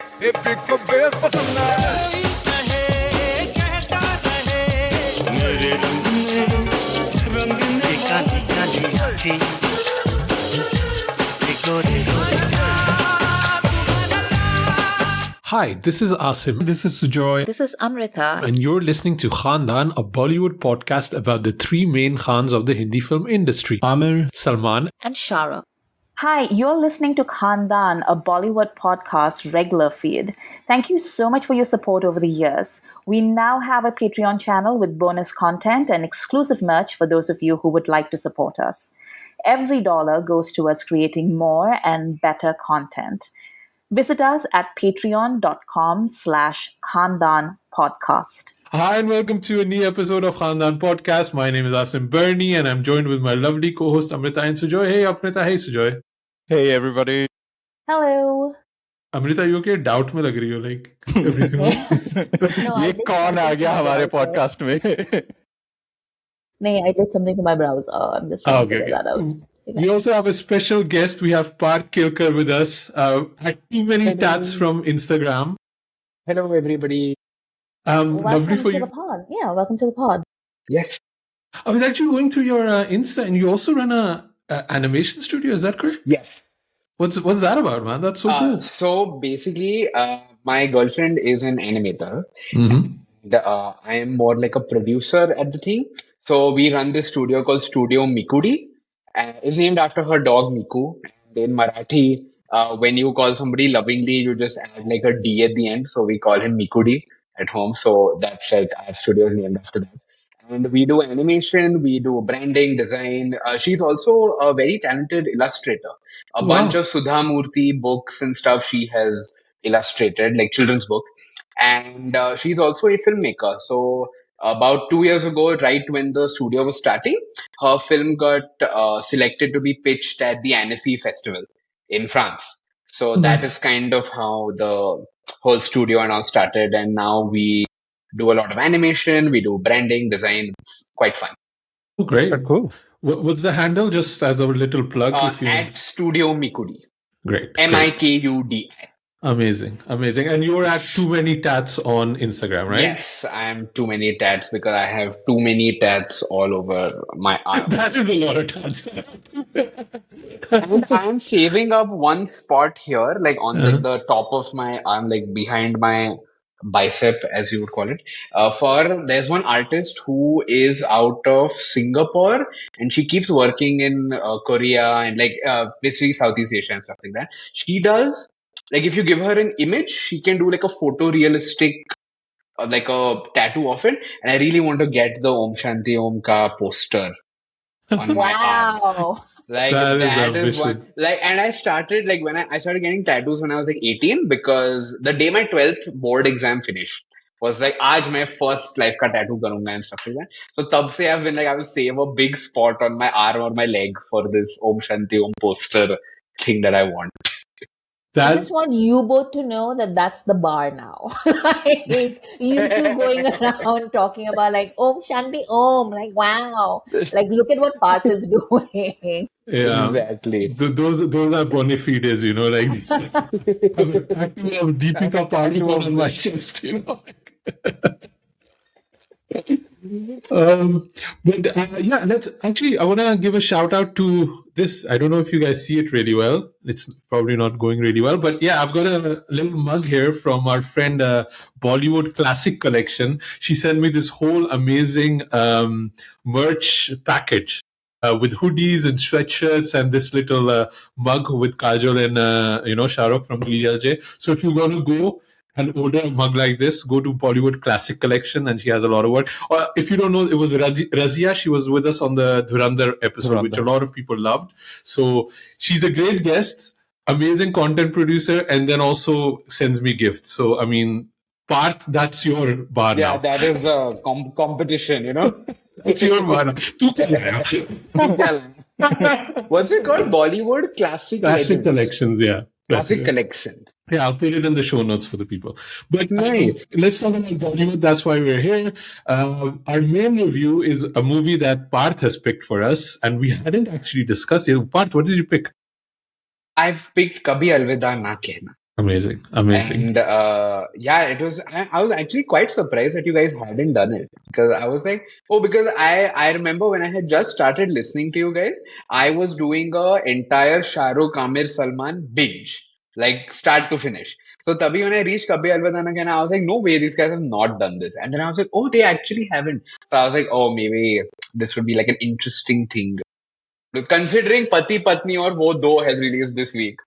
Hi, this is Asim. This is Sujoy. This is Amrita. And you're listening to Khandaan, a Bollywood podcast about the three main Khans of the Hindi film industry. Amir, Salman, and Shah Rukh. Hi, you're listening to Khandaan, a Bollywood podcast regular feed. Thank you so much for your support over the years. We now have a Patreon channel with bonus content and exclusive merch for those of you who would like to support us. Every dollar goes towards creating more and better content. Visit us at patreon.com/Khandaan podcast. Hi and welcome to a new episode of Khandaan Podcast. My name is Asim Bernie and I'm joined with my lovely co-host Amrita and Sujoy. Hey Amrita, hey Sujoy. Hey everybody. Hello. Amrita, you okay? Doubt में लग रही हो like everything. ये कौन आ गया हमारे podcast में? No, I did something to my browser. I'm just trying to figure that out. We also have a special guest. We have Parth with us. At too many tats from Instagram. Hello, everybody. Lovely for you. The pod. Yeah, welcome to the pod. Yes. I was actually going through your Insta, and you also run a animation studio. Is that correct? Yes. What's that about, man? That's so cool. So basically, my girlfriend is an animator. Mm-hmm. And, I am more like a producer at the thing. So we run this studio called Studio Mikudi. It's named after her dog Miku. And in Marathi, when you call somebody lovingly, you just add like a D at the end. So we call him Mikudi at home. So that's like our studio is named after that. And we do animation, we do branding, design. She's also a very talented illustrator. A bunch of Sudha Murthy books and stuff she has illustrated, like children's book. And she's also a filmmaker. So about 2 years ago, right when the studio was starting, her film got selected to be pitched at the Annecy Festival in France. So that is kind of how the whole studio now started. And now we do a lot of animation, we do branding, design. It's quite fun. Oh, great. That's cool. What's the handle? Just as a little plug. At Studio Mikudi. Great. Mikudi. Amazing. And you're at Too Many Tats on Instagram, right? Yes, I'm Too Many Tats because I have too many tats all over my arm. That is a lot of tats. And I'm saving up one spot here, like on like the top of my arm, like behind my bicep, as you would call it. There's one artist who is out of Singapore and she keeps working in Korea and like basically Southeast Asia and stuff like that. She does. Like if you give her an image, she can do like a photorealistic, like a tattoo of it. And I really want to get the Om Shanti Om ka poster on my arm. Like that is one. Like, and I started like when I started getting tattoos when I was like 18 because the day my 12th board exam finished was like, "Aaj main first life ka tattoo karunga" and stuff like that. So tab se I've been like, I will save a big spot on my arm or my leg for this Om Shanti Om poster thing that I want. I just want you both to know that that's the bar now. Like, you two going around talking about like Om Shanti Om, like wow, like look at what Parth is doing. Yeah, exactly. Those are bona fides, you know, like Deepika Padukone on my chest, you know. Let's actually, I want to give a shout out to this. I don't know if you guys see it really well. It's probably not going really well, but yeah, I've got a little mug here from our friend Bollywood Classic Collection. She sent me this whole amazing merch package with hoodies and sweatshirts and this little mug with Kajol and Shah Rukh from DLJ. So if you want to go and order a mug like this, go to Bollywood Classic Collection, and she has a lot of work. If you don't know, it was Razia. She was with us on the Dhurandhar episode, which a lot of people loved. So she's a great guest, amazing content producer, and then also sends me gifts. So, I mean, Parth, that's your bar now. Yeah, that is the competition, you know? It's your bar now. What's it called? Bollywood Classic Collections, yeah. Classic Collections. Yeah, I'll put it in the show notes for the people. But nice. Let's talk about Bollywood. That's why we're here. Our main review is a movie that Parth has picked for us, and we hadn't actually discussed it. Parth, what did you pick? I've picked Kabhi Alvida Naa Kehna. Amazing, amazing. And yeah, it was. I was actually quite surprised that you guys hadn't done it because I was like, oh, because I remember when I had just started listening to you guys, I was doing a entire Shah Rukh Amir Salman binge, like start to finish. So tabhi when I reached Kabhi Alvida Naa Kehna, I was like, no way, these guys have not done this. And then I was like, oh, they actually haven't. So I was like, oh, maybe this would be like an interesting thing. Considering Pati Patni or Wo Do has released this week,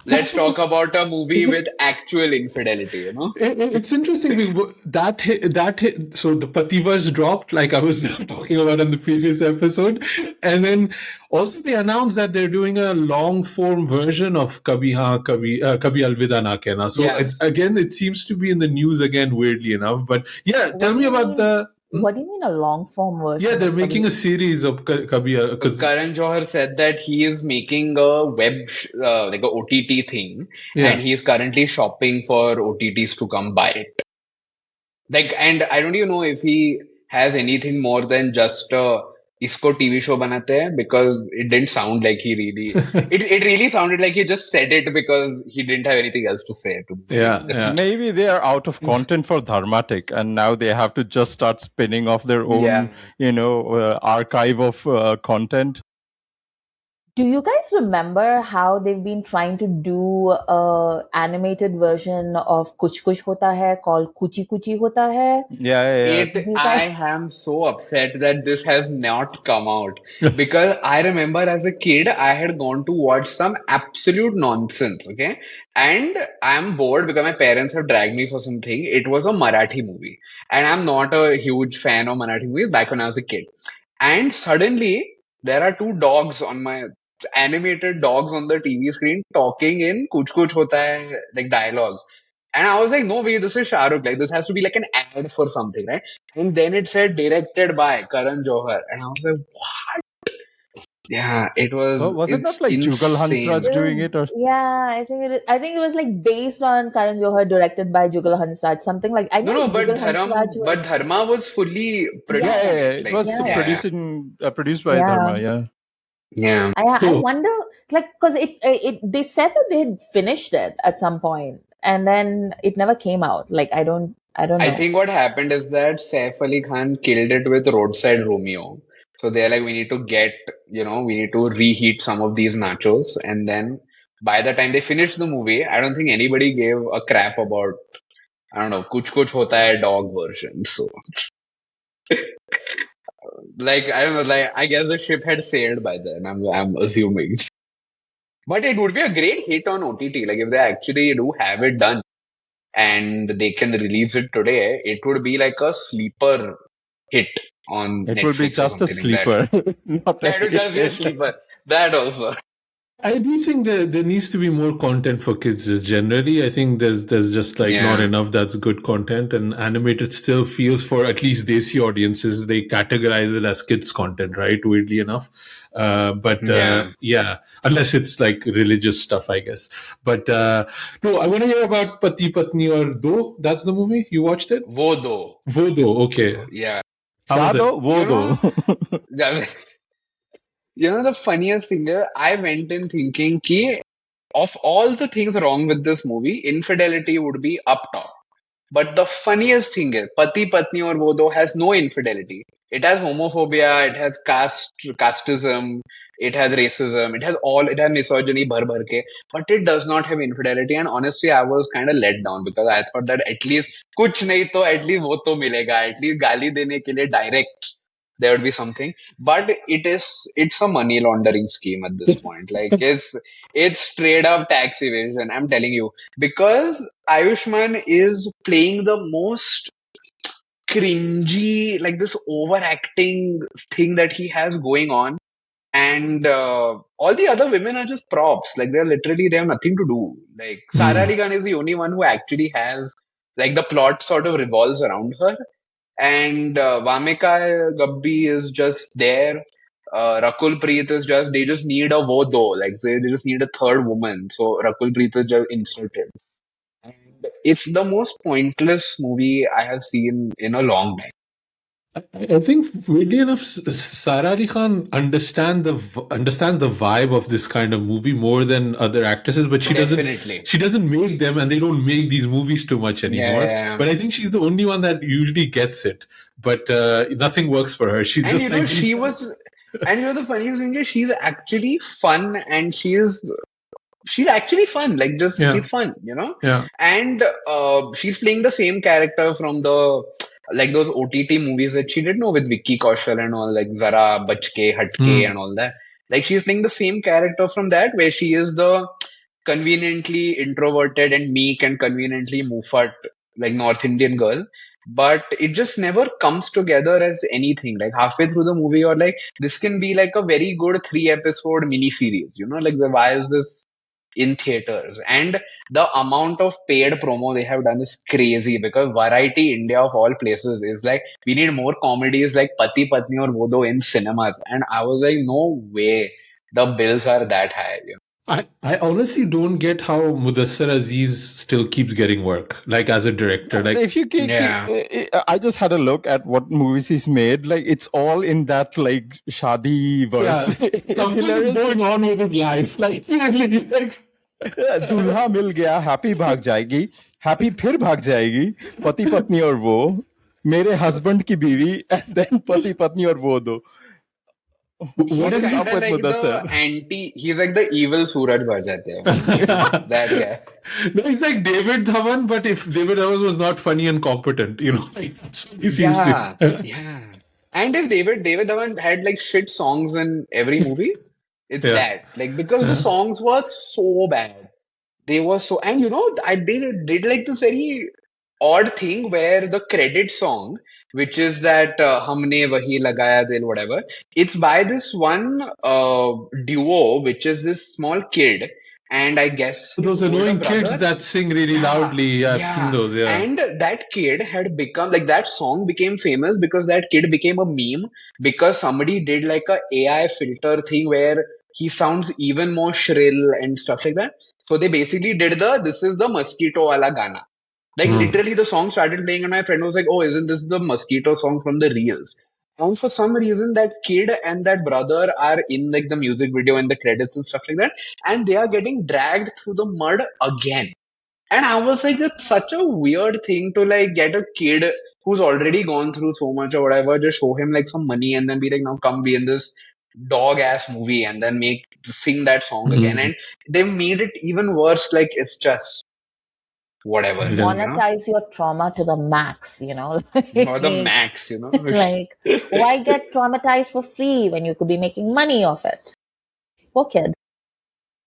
let's talk about a movie with actual infidelity, you know? It's interesting so the Pativerse dropped, like I was talking about in the previous episode, and then also they announced that they're doing a long form version of Kabhi Alvida Na Kehna. So Yeah. it's again, it seems to be in the news again, weirdly enough. But yeah, What tell do me you about mean? the. What do you mean a long form Yeah, version they're of making Kabhi? a series of Kabhi because Karan Johar said that he is making a like a OTT thing, and yeah. he is currently shopping for OTTs to come buy it. Like, and I don't even know if he has anything more than just इसको TV show बनाते हैं because it didn't sound like he really it really sounded like he just said it because he didn't have anything else to say, to be very Yeah, yeah. honest. Maybe they are out of content for Dharmatic, and now they have to just start spinning off their Yeah. own, archive of content. Do you guys remember how they've been trying to do a animated version of Kuch Kuch Hota Hai called Kuchi Kuchi Hota Hai? Yeah, yeah, yeah. It, Do you I guys? am so upset that this has not come out because I remember as a kid, I had gone to watch some absolute nonsense, okay? And I'm bored because my parents have dragged me for something. It was a Marathi movie, and I'm not a huge fan of Marathi movies back when I was a kid. And suddenly, there are two dogs on my animated dogs on the TV screen talking in Kuch Kuch Hota Hai, like dialogues. And I was like, no way, this is Shah Rukh. Like, this has to be like an ad for something, right? And then it said directed by Karan Johar. And I was like, yeah, Was it it's not like Jugal insane. Hansraj It doing was, it? Or yeah, I think it was like based on Karan Johar, directed by Jugal Hansraj. Something like I No, know no, Jugal Hansraj But was. Dharma was fully yeah, yeah, Yeah, producing yeah. it. It Like, was yeah, yeah, produced by yeah. Dharma. Yeah. yeah. I So wonder, like, because it they said that they had finished it at some point, and then it never came out. Like, I don't I know. think what happened is that Saif Ali Khan killed it with Roadside Romeo. So they're like, we need to we need to reheat some of these nachos. And then by the time they finished the movie, I don't think anybody gave a crap about, I don't know, Kuch Kuch Hota Hai dog version. So, like, I don't know, like, I guess the ship had sailed by then, I'm assuming. But it would be a great hit on OTT. Like, if they actually do have it done and they can release it today, it would be like a sleeper hit on It will be Netflix or just a something like that. sleeper, not a That would just be a hit. sleeper. That also. I do think there needs to be more content for kids generally. I think there's just like not Yeah. enough that's good content, and animated still feels for at least Desi audiences they categorize it as kids content, right? Weirdly enough, but Yeah. yeah, unless it's like religious stuff, I guess. But no, I want to hear about Pati Patni or Do. That's the movie you watched it. Vodo. Vodo, okay. Yeah. How was it? Shado, You Vodo. know, the funniest thing is, I went in thinking ki of all the things wrong with this movie, infidelity would be up top. But the funniest thing is, Pati Patni or Vodo has no infidelity. It has homophobia, it has casteism, it has racism, it has misogyny, bhar bhar ke, but it does not have infidelity. And honestly, I was kind of let down because I thought that at least kuch nahi to at least wo to milega. At least gali dene ke liye direct there would be something. But it's a money laundering scheme at this point. Like it's straight up tax evasion. I'm telling you because Ayushman is playing the most cringy, like this overacting thing that he has going on. And all the other women are just props. Like they have nothing to do. Like Sara Hmm. Ali Khan is the only one who actually has like the plot sort of revolves around her. And Vamika Gabbi is just there. Rakul Preet is they just need a vodo. Like they just need a third woman. So Rakul Preet is just inserted. And it's the most pointless movie I have seen in a long time. I think weirdly enough, Sara Ali Khan understands the vibe of this kind of movie more than other actresses, but Definitely. she doesn't make them, and they don't make these movies too much anymore. Yeah. But I think she's the only one that usually gets it. But nothing works for her. She's And just you know, like she was, and you know, the funniest thing is she's actually fun, and she's actually fun. Like, just yeah, she's fun, you know. yeah. And she's playing the same character from the like those OTT movies that she did know with Vicky Kaushal and all, like Zara Bachke Hatke Hmm. and all that. Like, she's playing the same character from that, where she is the conveniently introverted and meek and conveniently muffat, like North Indian girl. But it just never comes together as anything. Like halfway through the movie, or like this can be like a very good 3 episode mini series. You know, like why is this in theaters? And the amount of paid promo they have done is crazy, because Variety India of all places is like, we need more comedies like Pati Patni or Vodo in cinemas. And I was like, no way, the bills are that high. You I honestly don't get how Mudassar Aziz still keeps getting work, like as a director. Like, If you Yeah. I just had a look at what movies he's made. Like it's all in that like shadi verse. It's something is hilarious. going on with his life. Like, दूल्हा मिल गया, happy भाग जाएगी, happy फिर भाग जाएगी, पति पत्नी और वो, मेरे हस्बैंड की बीवी, and then पति पत्नी और वो दो. what He's is kind this? of like the he's like the evil Suraj Bajate. That guy. No, he's like David Dhawan, but if David Dhawan was not funny and competent, you know, like that's what he seems Yeah. to. Yeah. And if David Dhawan had like shit songs in every movie, it's Yeah. that. Like, because the songs were so bad. They were so, and you know, they did like this very odd thing where the credit song, which is that Humne Wahi Lagaya Dil, whatever, it's by this one duo, which is this small kid, and I guess his Those older annoying kids brother. that sing really loudly. Yeah, I've seen those. Yeah. And that kid had become like, that song became famous because that kid became a meme, because somebody did like a AI filter thing where he sounds even more shrill and stuff like that. So they basically did this is the mosquito wala gana. Like literally the song started playing and my friend was like, oh, isn't this the mosquito song from the reels? And for some reason that kid and that brother are in like the music video and the credits and stuff like that, and they are getting dragged through the mud again. And I was like, it's such a weird thing to like get a kid who's already gone through so much or whatever, just show him like some money and then be like, now come be in this dog ass movie and then sing that song again. And they made it even worse. Like, it's just whatever. Yeah. Monetize your trauma to the max, you know. Or the max, you know. Like, why get traumatized for free when you could be making money off it? Poor kid.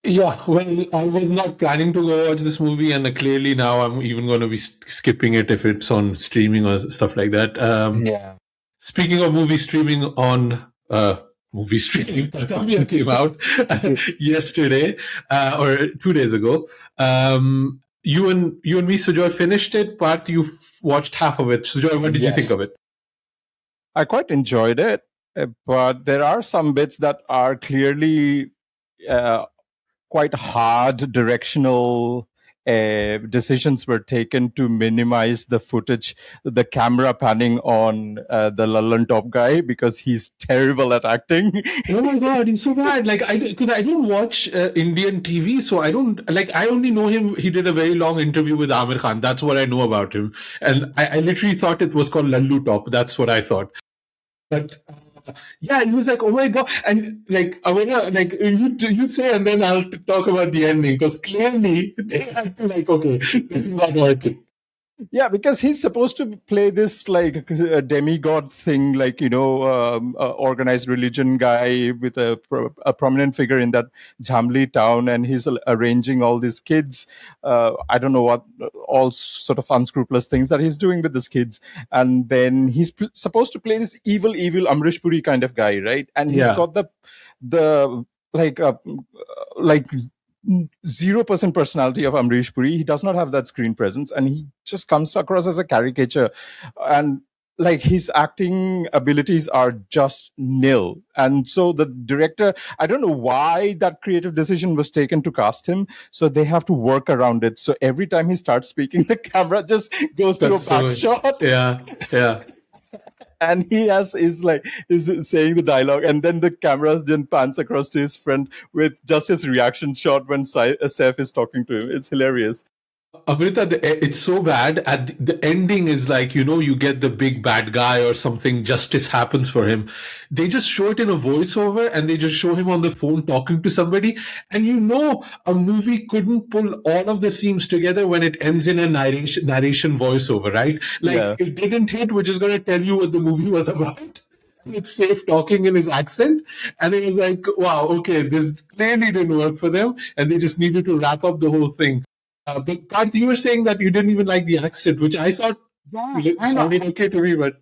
Yeah, well, I was not planning to go watch this movie, and clearly now I'm even going to be skipping it if it's on streaming or stuff like that. Yeah. Speaking of movie streaming on movie streaming, Kartavya came out yesterday or 2 days ago. You and me, Sujoy, finished it. Parth, you watched half of it. Sujoy, what did you think of it? I quite enjoyed it, but there are some bits that are clearly quite hard directional decisions were taken to minimize the footage, the camera panning on the Lallan top guy, because he's terrible at acting. Oh my god, he's so bad. Like, because I don't watch Indian TV, so I don't like. I only know him. He did a very long interview with Amir Khan. That's what I know about him. And I literally thought it was called Lallu Top. That's what I thought. But yeah, he was like, oh my god, and like I wanna like you say, and then I'll talk about the ending, because clearly they had to like, okay, this is not working. Yeah, because he's supposed to play this like demigod thing, like, you know, organized religion guy with a prominent figure in that Jhamli town, and he's arranging all these kids. I don't know what, all sort of unscrupulous things that he's doing with these kids. And then he's supposed to play this evil Amrish Puri kind of guy, right? And he's got the like 0% personality of Amrish Puri. He does not have that screen presence, and he just comes across as a caricature. And like his acting abilities are just nil. And so the director, I don't know why that creative decision was taken to cast him. So they have to work around it. So every time he starts speaking, the camera just goes to a back shot. Yeah. and is saying the dialogue, and then the camera then pans across to his friend with just his reaction shot when Saif is talking to him. It's hilarious. Amrita, it's so bad. At the ending is like, you get the big bad guy or something, justice happens for him. They just show it in a voiceover and they just show him on the phone talking to somebody. And a movie couldn't pull all of the themes together when it ends in a narration voiceover, right? Like, Yeah. it didn't hit, which is going to tell you what the movie was about. It's safe talking in his accent. And it was like, wow, okay, this clearly didn't work for them. And they just needed to wrap up the whole thing. But Parth, you were saying that you didn't even like the accent, which I thought I know. sounded okay to me, but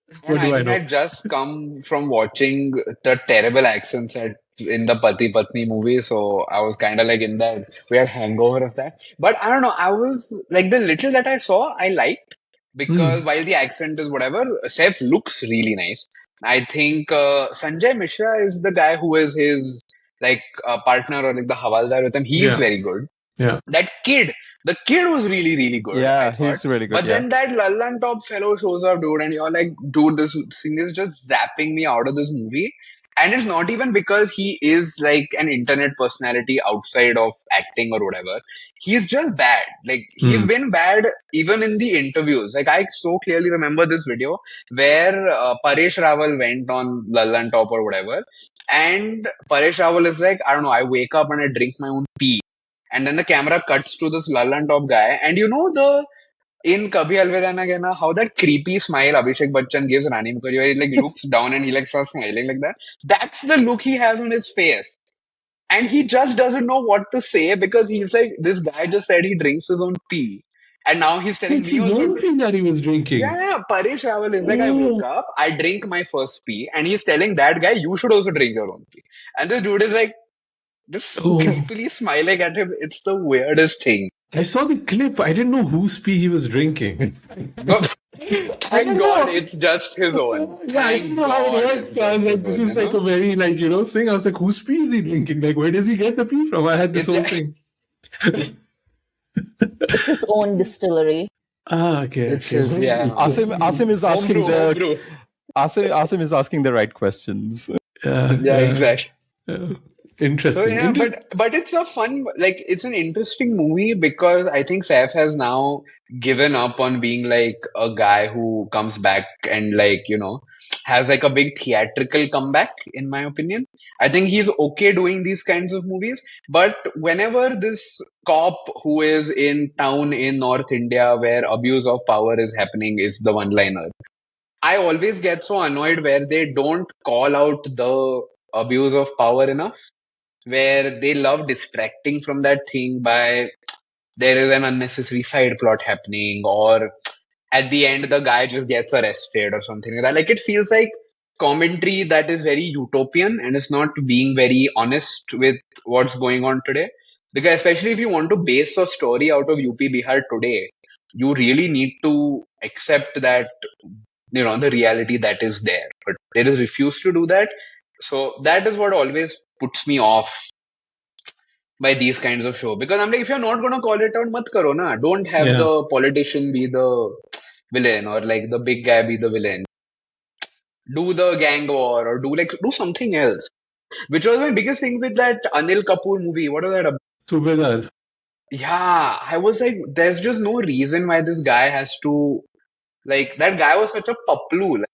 And what do I I think know? I'd just come from watching the terrible accents in the Pati Patni movie, so I was kind of like in that weird hangover of that. But I don't know, I was like the little that I saw, I liked because Mm, while the accent is whatever, Seth looks really nice. I think Sanjay Mishra is the guy who is his like partner or like the Havaldar with him. He's yeah, very good. yeah. That kid, the kid was really, really good, I Yeah, thought. he's really good. But Yeah. then that Lallan Top fellow shows up, dude, and you're like, dude, this thing is just zapping me out of this movie. And it's not even because he is like an internet personality outside of acting or whatever. He's just bad. Like, he's Mm, been bad even in the interviews. Like, I so clearly remember this video where Paresh Rawal went on Lallan Top or whatever. And Paresh Rawal is like, I don't know, I wake up and I drink my own pee, and then the camera cuts to this Lallan top guy. And the in Kabhi Alvida Naa Kehna, how that creepy smile Abhishek Bachchan gives Rani Mukerji, where he like looks down and he like starts smiling like that. That's the look he has on his face. And he just doesn't know what to say because he's like, this guy just said he drinks his own tea. And now he's telling it's me his also own to. thing that he was Yeah, drinking. yeah, Paresh Rawal is like, I wake Oh, up, I drink my first pee, and he's telling that guy, you should also drink your own pee. And this dude is like, just oh. creepily smiling at him. It's the weirdest thing. I saw the clip. I didn't know whose pee he was drinking. But I thank don't God know. it's just his own. Yeah, I didn't Thank know how it God works. it's So I was just like, his this own, is like a very thing. I was like, whose pee is he drinking? Like, where does he get the pee from? I had this It's whole thing. It's his own distillery. Okay, it's okay. his, yeah. Asim is asking Homebrew. Asim is asking the right questions. Yeah, exactly. So Interesting. yeah, but it's a fun, like it's an interesting movie because I think Saif has now given up on being like a guy who comes back and like has like a big theatrical comeback. In my opinion, I think he's okay doing these kinds of movies. But whenever this cop who is in town in North India where abuse of power is happening is the one-liner, I always get so annoyed where they don't call out the abuse of power enough, where they love distracting from that thing by there is an unnecessary side plot happening, or at the end the guy just gets arrested or something like that. Like it feels like commentary that is very utopian and it's not being very honest with what's going on today. Because especially if you want to base a story out of UP Bihar today, you really need to accept that the reality that is there. But they just refuse to do that. So that is what always puts me off by these kinds of show, because I'm like, if you're not gonna call it out, mat karo na. Don't have Yeah. the politician be the villain or like the big guy be the villain. Do the gang war or do something else. Which was my biggest thing with that Anil Kapoor movie. What was that about? Subedar. Yeah, I was like, there's just no reason why this guy has to, like, that guy was such a paplu. Like,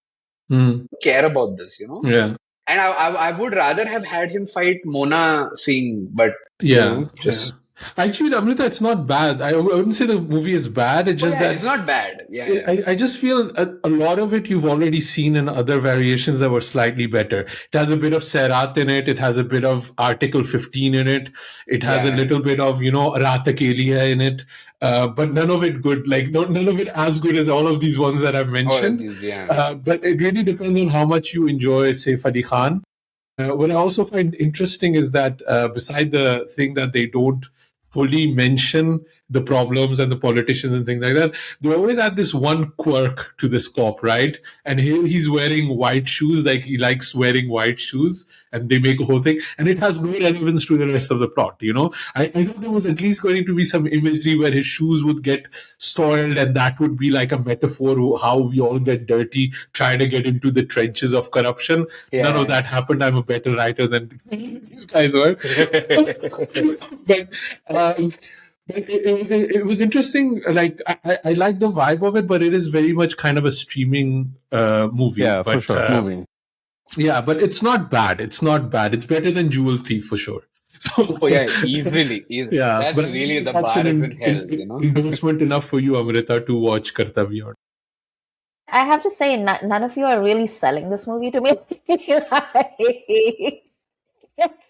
Mm, care about this. yeah. And I would rather have had him fight Mona Singh, but Yeah. Yeah. just. Actually, Amrita, it's not bad. I wouldn't say the movie is bad. It's Oh just yeah, it's that not bad. Yeah, yeah. I just feel a lot of it you've already seen in other variations that were slightly better. It has a bit of Serat in it. It has a bit of Article 15 in it. It has a Yeah. little bit of, Raat Akelia in it. But none of it good. Like, none of it as good as all of these ones that I've mentioned. Yeah. But it really depends on how much you enjoy Saif Ali Khan. What I also find interesting is that beside the thing that they don't fully mention the problems and the politicians and things like that, they always add this one quirk to this cop, right? And he's wearing white shoes, like he likes wearing white shoes, and they make a whole thing, and it has no relevance to the rest of the plot. I thought there was at least going to be some imagery where his shoes would get soiled, and that would be like a metaphor of how we all get dirty trying to get into the trenches of corruption. None of that happened. I'm a better writer than these guys were. but it was interesting. Like I like the vibe of it, but it is very much kind of a streaming movie. Yeah, but, for sure. Yeah, but it's not bad. It's not bad. It's better than Jewel Thief for sure. So, easily. Yeah, that's but really the that's bar an is in hell. endorsement enough for you, Amrita, to watch Kartavya. I have to say, none of you are really selling this movie to me.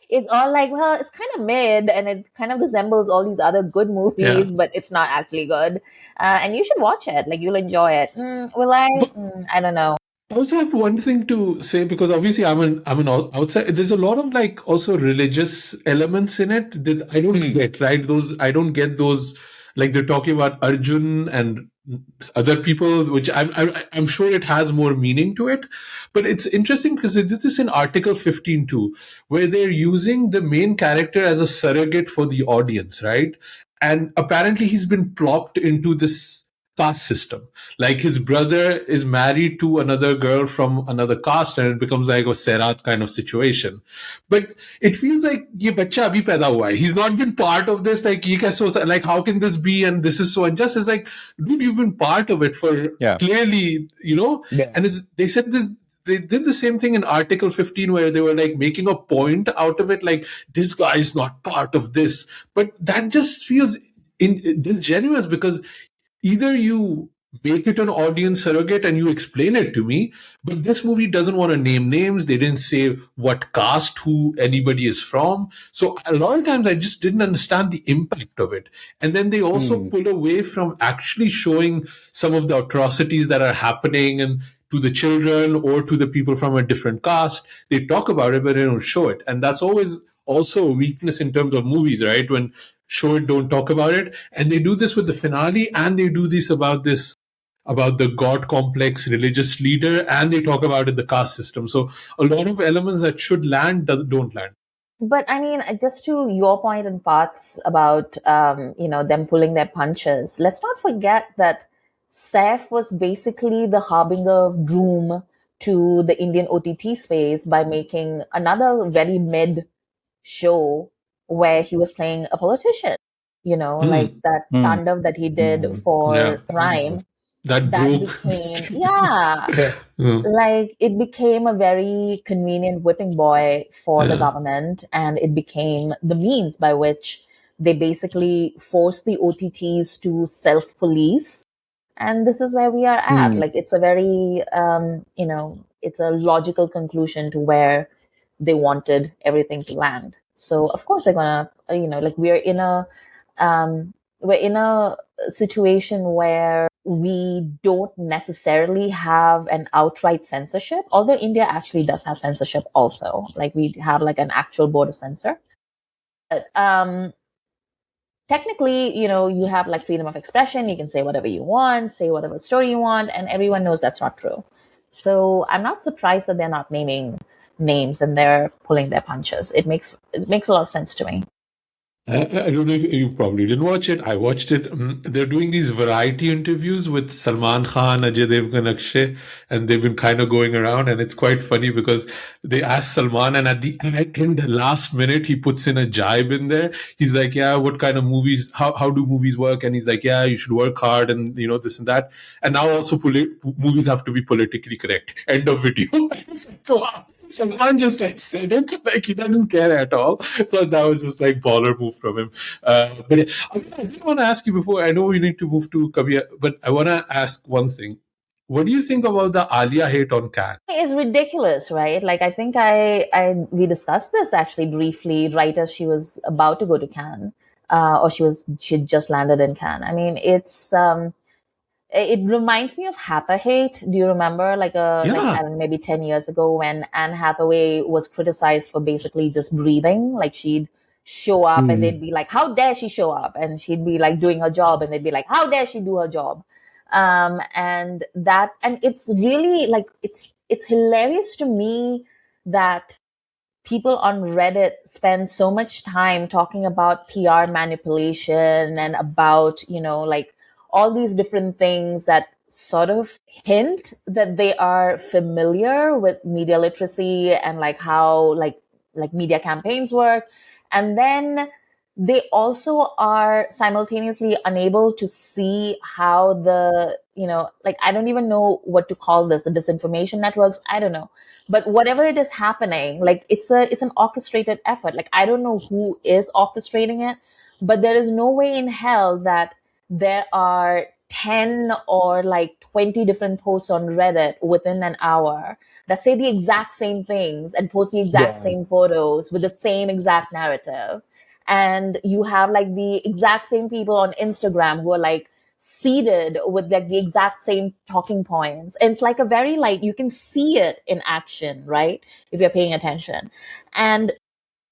It's all like, well, it's kind of mid and it kind of resembles all these other good movies, but it's not actually good. And you should watch it. Like, you'll enjoy it. Will I? I don't know. I also have one thing to say, because obviously I'm an outside. There's a lot of like also religious elements in it that I don't get, right? I don't get those, like they're talking about Arjun and other people, which I'm sure it has more meaning to it. But it's interesting because they did this in Article 15 too, where they're using the main character as a surrogate for the audience, right? And apparently he's been plopped into this caste system. Like his brother is married to another girl from another caste, and it becomes like a Serat kind of situation. But it feels like ye bacha abhi paida hua hai. He's not been part of this. Like ye kaise ho, like how can this be? And this is so unjust. It's like, dude, you've been part of it for clearly, And they said this. They did the same thing in Article 15 where they were like making a point out of it, like this guy is not part of this. But that just feels disingenuous, because either you make it an audience surrogate and you explain it to me, but this movie doesn't want to name names. They didn't say what caste who anybody is from. So a lot of times I just didn't understand the impact of it. And then they also pull away from actually showing some of the atrocities that are happening and to the children or to the people from a different caste. They talk about it, but they don't show it. And that's always also a weakness in terms of movies, right? When show it, don't talk about it. And they do this with the finale, and they do this about the God complex religious leader, and they talk about it the caste system. So a lot of elements that should land don't land. But I mean, just to your point and Parth's about them pulling their punches, let's not forget that Saif was basically the harbinger of doom to the Indian OTT space by making another very mid show where he was playing a politician, like that Tandav that he did for Rhyme. That broke. Became, like it became a very convenient whipping boy for the government, and it became the means by which they basically forced the OTTs to self-police. And this is where we are at. Like it's a very, it's a logical conclusion to where they wanted everything to land. So of course they're gonna, like we're in a situation where we don't necessarily have an outright censorship, although India actually does have censorship also. Like we have like an actual board of censor. But technically, you have like freedom of expression. You can say whatever you want, say whatever story you want, and everyone knows that's not true. So I'm not surprised that they're not naming names and they're pulling their punches. It makes a lot of sense to me. I don't know if you probably didn't watch it. I watched it. They're doing these variety interviews with Salman Khan, Ajay Devgan, Akshay, and they've been kind of going around. And it's quite funny because they ask Salman, and at the end, last minute, he puts in a jibe in there. He's like, "Yeah, what kind of movies? How do movies work?" And he's like, "Yeah, you should work hard, and this and that." And now also, movies have to be politically correct. End of video. So Salman just like said it, like he doesn't care at all. So that was just like baller move from him. But I did want to ask you before, I know we need to move to Kabhi, but I want to ask one thing. What do you think about the Alia hate on KANK? It's ridiculous, right? Like I think we discussed this actually briefly right as she was about to go to Cannes, or she'd just landed in Cannes. I mean, it reminds me of Hatha hate. Do you remember like I don't know, maybe 10 years ago when Anne Hathaway was criticized for basically just breathing? Like she'd show up and they'd Hmm. be like, how dare she show up? And she'd be like doing her job and they'd be like, how dare she do her job? And it's really like, it's hilarious to me that people on Reddit spend so much time talking about PR manipulation and about, like all these different things that sort of hint that they are familiar with media literacy and like how like media campaigns work. And then they also are simultaneously unable to see how like, I don't even know what to call this, the disinformation networks, I don't know, but whatever it is happening, like it's an orchestrated effort. Like, I don't know who is orchestrating it, but there is no way in hell that there are 10 or like 20 different posts on Reddit within an hour that say the exact same things and post the exact Yeah. same photos with the same exact narrative. And you have like the exact same people on Instagram who are like seeded with like the exact same talking points. And it's like a very, like, you can see it in action, right? If you're paying attention. And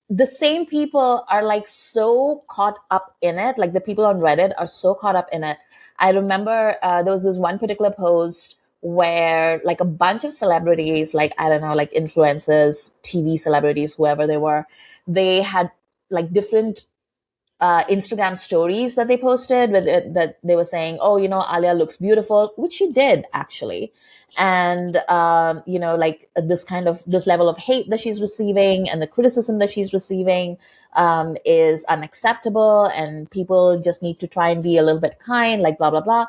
the same people are like so caught up in it. Like the people on Reddit are so caught up in it. I remember there was this one particular post where like a bunch of celebrities, like, I don't know, like influencers, TV celebrities, whoever they were, they had like different Instagram stories that they posted with it, that they were saying, oh, Alia looks beautiful, which she did actually. And, like this level of hate that she's receiving and the criticism that she's receiving is unacceptable. And people just need to try and be a little bit kind, like blah, blah, blah.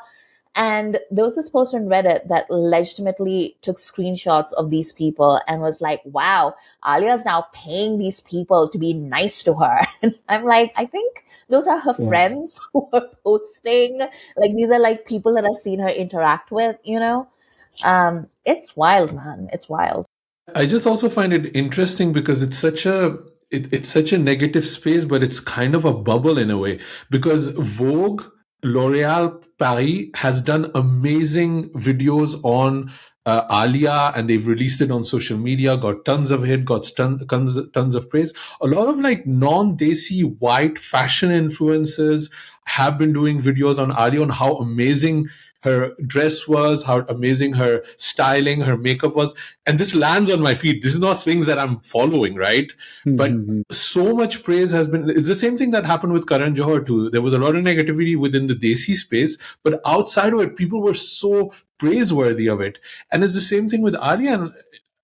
And there was this post on Reddit that legitimately took screenshots of these people and was like, wow, Alia's now paying these people to be nice to her. And I'm like, I think those are her Yeah. friends who are posting. Like, these are like people that I've seen her interact with. It's wild, man. It's wild. I just also find it interesting because it's such a negative space, but it's kind of a bubble in a way, because Vogue, L'Oréal Paris has done amazing videos on Alia, and they've released it on social media, got tons of hit, got tons of praise. A lot of like non-desi white fashion influencers have been doing videos on Alia on how amazing her dress was, how amazing her styling, her makeup was. And this lands on my feed. This is not things that I'm following, right? But so much praise has been. It's the same thing that happened with Karan Johar too. There was a lot of negativity within the Desi space, but outside of it, people were so praiseworthy of it. And it's the same thing with Alia. And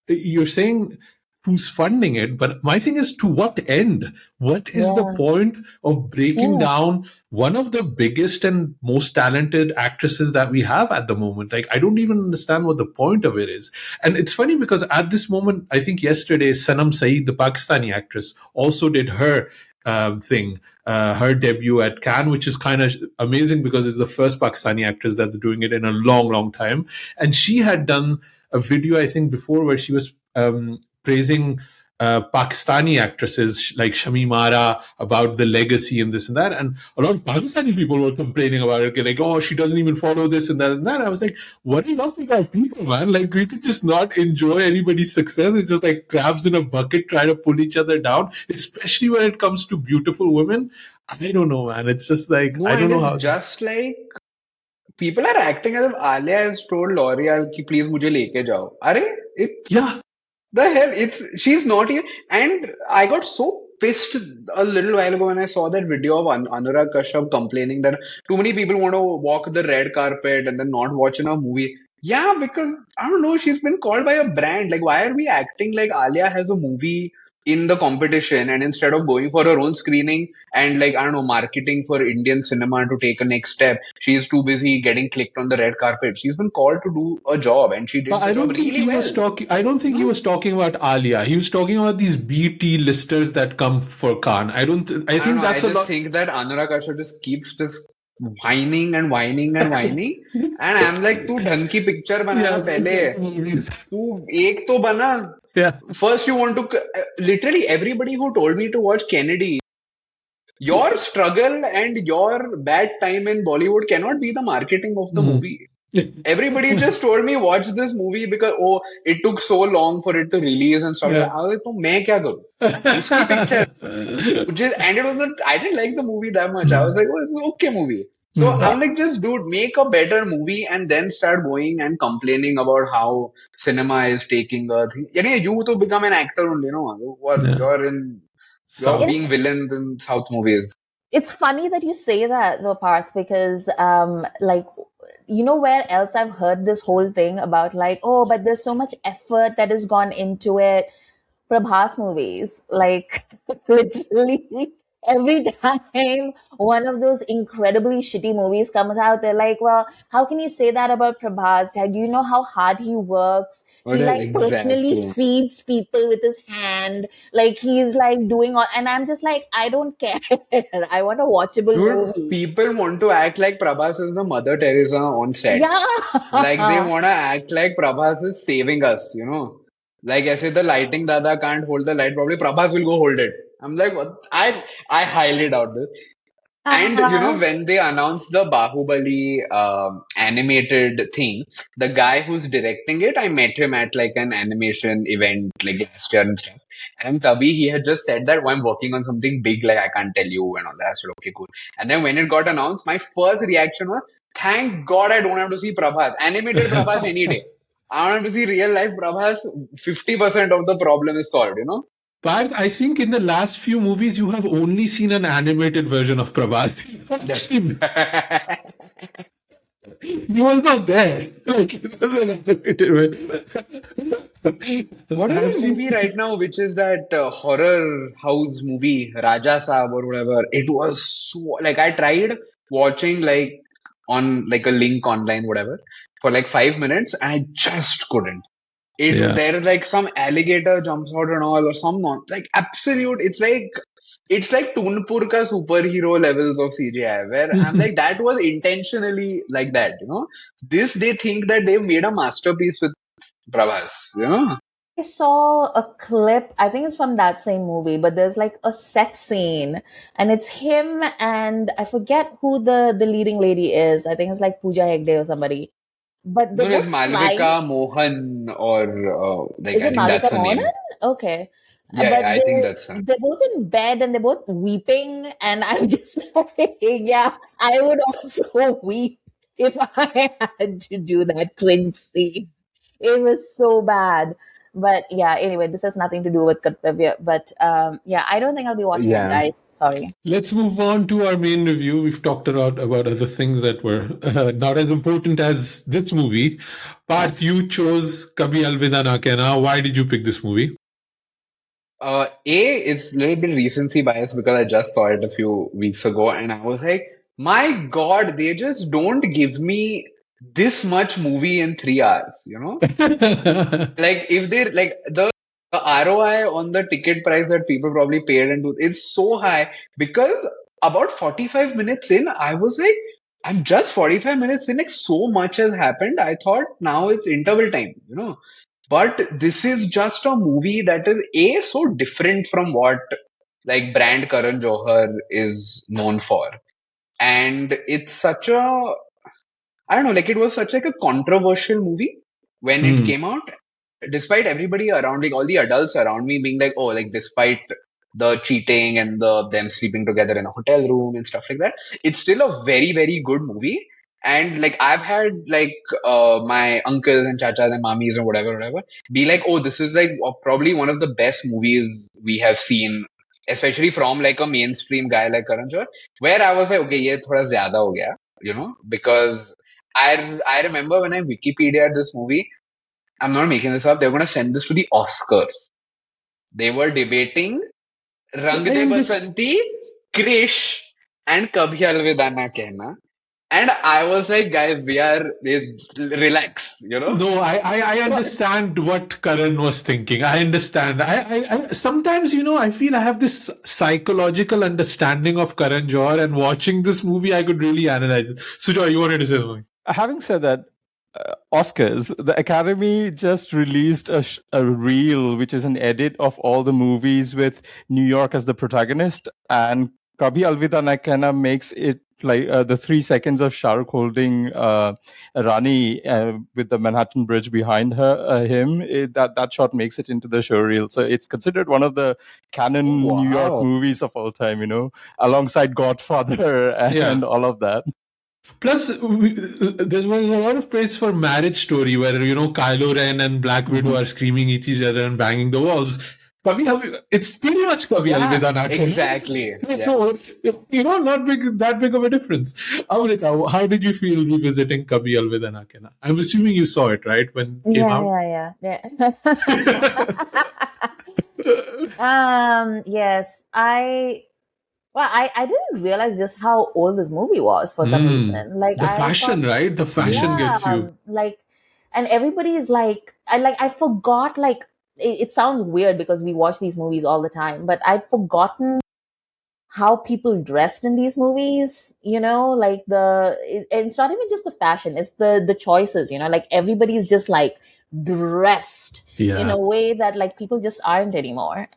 you're saying who's funding it, but my thing is, to what end? What is the Yeah. point of breaking Yeah. down one of the biggest and most talented actresses that we have at the moment? Like, I don't even understand what the point of it is. And it's funny because at this moment, I think yesterday, Sanam Saeed, the Pakistani actress, also did her her debut at Cannes, which is kind of amazing because it's the first Pakistani actress that's doing it in a long, long time. And she had done a video, I think, before, where she was praising Pakistani actresses like Shamim Ara about the legacy and this and that. And a lot of Pakistani people were complaining about it, like, oh, she doesn't even follow this and that and that. I was like, what is up with our people, man? Like, we could just not enjoy anybody's success. It's just like crabs in a bucket trying to pull each other down, especially when it comes to beautiful women. I don't know, man. It's just like, No, I don't and know it's how. just like people are acting as if Alia has told L'Oreal कि please मुझे लेके जाओ. अरे, it Yeah. the hell? She's not even. And I got so pissed a little while ago when I saw that video of Anurag Kashyap complaining that too many people want to walk the red carpet and then not watch in a movie. Yeah, because I don't know, she's been called by a brand. Like, why are we acting like Alia has a movie in the competition, and instead of going for her own screening and, like, I don't know, marketing for Indian cinema to take a next step, she is too busy getting clicked on the red carpet. She's been called to do a job and she But did the I job don't think really he was well. talking. I don't think he No? was talking about Alia. He was talking about these BT listers that come for Khan. I don't. I I don't think know. I that's a just lot. think that Anurag Kashyap just keeps this whining and whining and whining. And I'm like, तू ढंग की picture बनाना Yeah, पहले. movies. तू एक तो बना. Yeah, First, you want to literally everybody who told me to watch Kennedy. Your struggle and your bad time in Bollywood cannot be the marketing of the Mm. movie. Everybody just told me watch this movie because it took so long for it to release and stuff like Yeah. that. I was like, तो मैं क्या करूँ? उसकी picture and it was I didn't like the movie that much. I was like, oh, it's an okay movie. So Hmm. I'm like, just dude, make a better movie and then start going and complaining about how cinema is taking a thing. You to become an actor only, What Yeah. you're South. being villains in South movies. It's funny that you say that though, Parth, because like, you know where else I've heard this whole thing about, like, oh, but there's so much effort that has gone into it. Prabhas movies, like, literally every time one of those incredibly shitty movies comes out, they're like, well, how can you say that about Prabhas? Do you know how hard he works? What He like personally exactly? feeds people with his hand. Like he's like doing all, and I'm just like, I don't care. I want a watchable Dude, movie. people want to act like Prabhas is the Mother Teresa on set. Like they Yeah. want to act like Prabhas is saving us. Like I say, the lighting dada can't hold the light. Probably Prabhas will go hold it. I'm like, what? I highly doubt this. And Uh-huh. when they announced the Bahubali animated thing, the guy who's directing it, I met him at like an animation event like last year and stuff. And Tabhi, he had just said that, oh, I'm working on something big, like I can't tell you and all that. I said, okay, cool. And then when it got announced, my first reaction was, thank God I don't have to see Prabhas. Animated Prabhas any day. I don't have to see real life Prabhas. 50% of the problem is solved. Parth, I think in the last few movies you have only seen an animated version of Prabhas. He was not there. Like it was an animated version. What is I've that seen. movie right now, which is that horror house movie, Raja Saab or whatever? It was so, like, I tried watching like on like a link online, whatever, for like 5 minutes, and I just couldn't. Yeah. There is like some alligator jumps out and all, or some non, like absolute. It's like Toonpur ka superhero levels of CGI, where I'm like, that was intentionally like that. This, they think that they've made a masterpiece with Prabhas. I saw a clip, I think it's from that same movie, but there's like a sex scene and it's him and I forget who the leading lady is. I think it's like Pooja Hegde or somebody. But they're No, it's both crying. Malvika Mohan or like Is I it think that's Malvika her Mohan? name. Okay. Yeah, But yeah, I think that's her. they're both in bed and they're both weeping and I'm just like, yeah, I would also weep if I had to do that cringe scene. It was so bad. But yeah, anyway, this has nothing to do with Kartavya. But yeah, I don't think I'll be watching it, Yeah. guys. Sorry. Let's move on to our main review. We've talked a lot about other things that were not as important as this movie. Parth, you chose Kabhi Alvida Na Kehna. Why did you pick this movie? It's a little bit recency bias because I just saw it a few weeks ago and I was like, my God, they just don't give me this much movie in 3 hours. Like if they like the ROI on the ticket price that people probably paid and do it's so high because about 45 minutes in, I was like, I'm just 45 minutes in, like so much has happened. I thought now it's interval time. But this is just a movie that is so different from what like brand Karan Johar is known for. And it's such a I don't know, like it was such like a controversial movie when it Hmm. came out. Despite everybody around, like all the adults around me being like, oh, like despite the cheating and them sleeping together in a hotel room and stuff like that, it's still a very, very good movie. And like I've had like my uncles and chachas and mommies and whatever, be like, oh, this is like probably one of the best movies we have seen, especially from like a mainstream guy like Karan Johar. Where I was like, okay, ye thoda zyada ho gaya, because I remember when I Wikipedia this movie, I'm not making this up, they're going to send this to the Oscars. They were debating Rang De And this Basanti, Krish, and Kabhi Alvida Na Kehna. And I was like, guys, relax. No, I understand what Karan was thinking. I understand. I sometimes, I feel I have this psychological understanding of Karan Johar, and watching this movie, I could really analyze it. Sujoy, you wanted to say something? Having said that, Oscars, the Academy just released a reel, which is an edit of all the movies with New York as the protagonist, and Kabhi Alvida Na Kehna makes it like the 3 seconds of Shah Rukh holding Rani with the Manhattan Bridge behind him. That shot makes it into the showreel. So it's considered one of the canon Oh, New York wow. movies of all time, alongside Godfather and all of that. Plus, there was a lot of praise for Marriage Story, where Kylo Ren and Black Widow are screaming at each other and banging the walls. It's pretty much Kabhi Yeah, Alvida Naa Kehna. exactly. Not that big of a difference. Amrita, how did you feel revisiting Kabhi Alvida Naa Kehna? I'm assuming you saw it, right, when it came out? Yeah. Yes, I didn't realize just how old this movie was for some reason. Like The I fashion, thought, right? The fashion gets you. like, and everybody is like, I forgot, like, it sounds weird because we watch these movies all the time, but I'd forgotten how people dressed in these movies, like it's not even just the fashion, it's the choices, like everybody's just like dressed in Yeah. a way that like people just aren't anymore.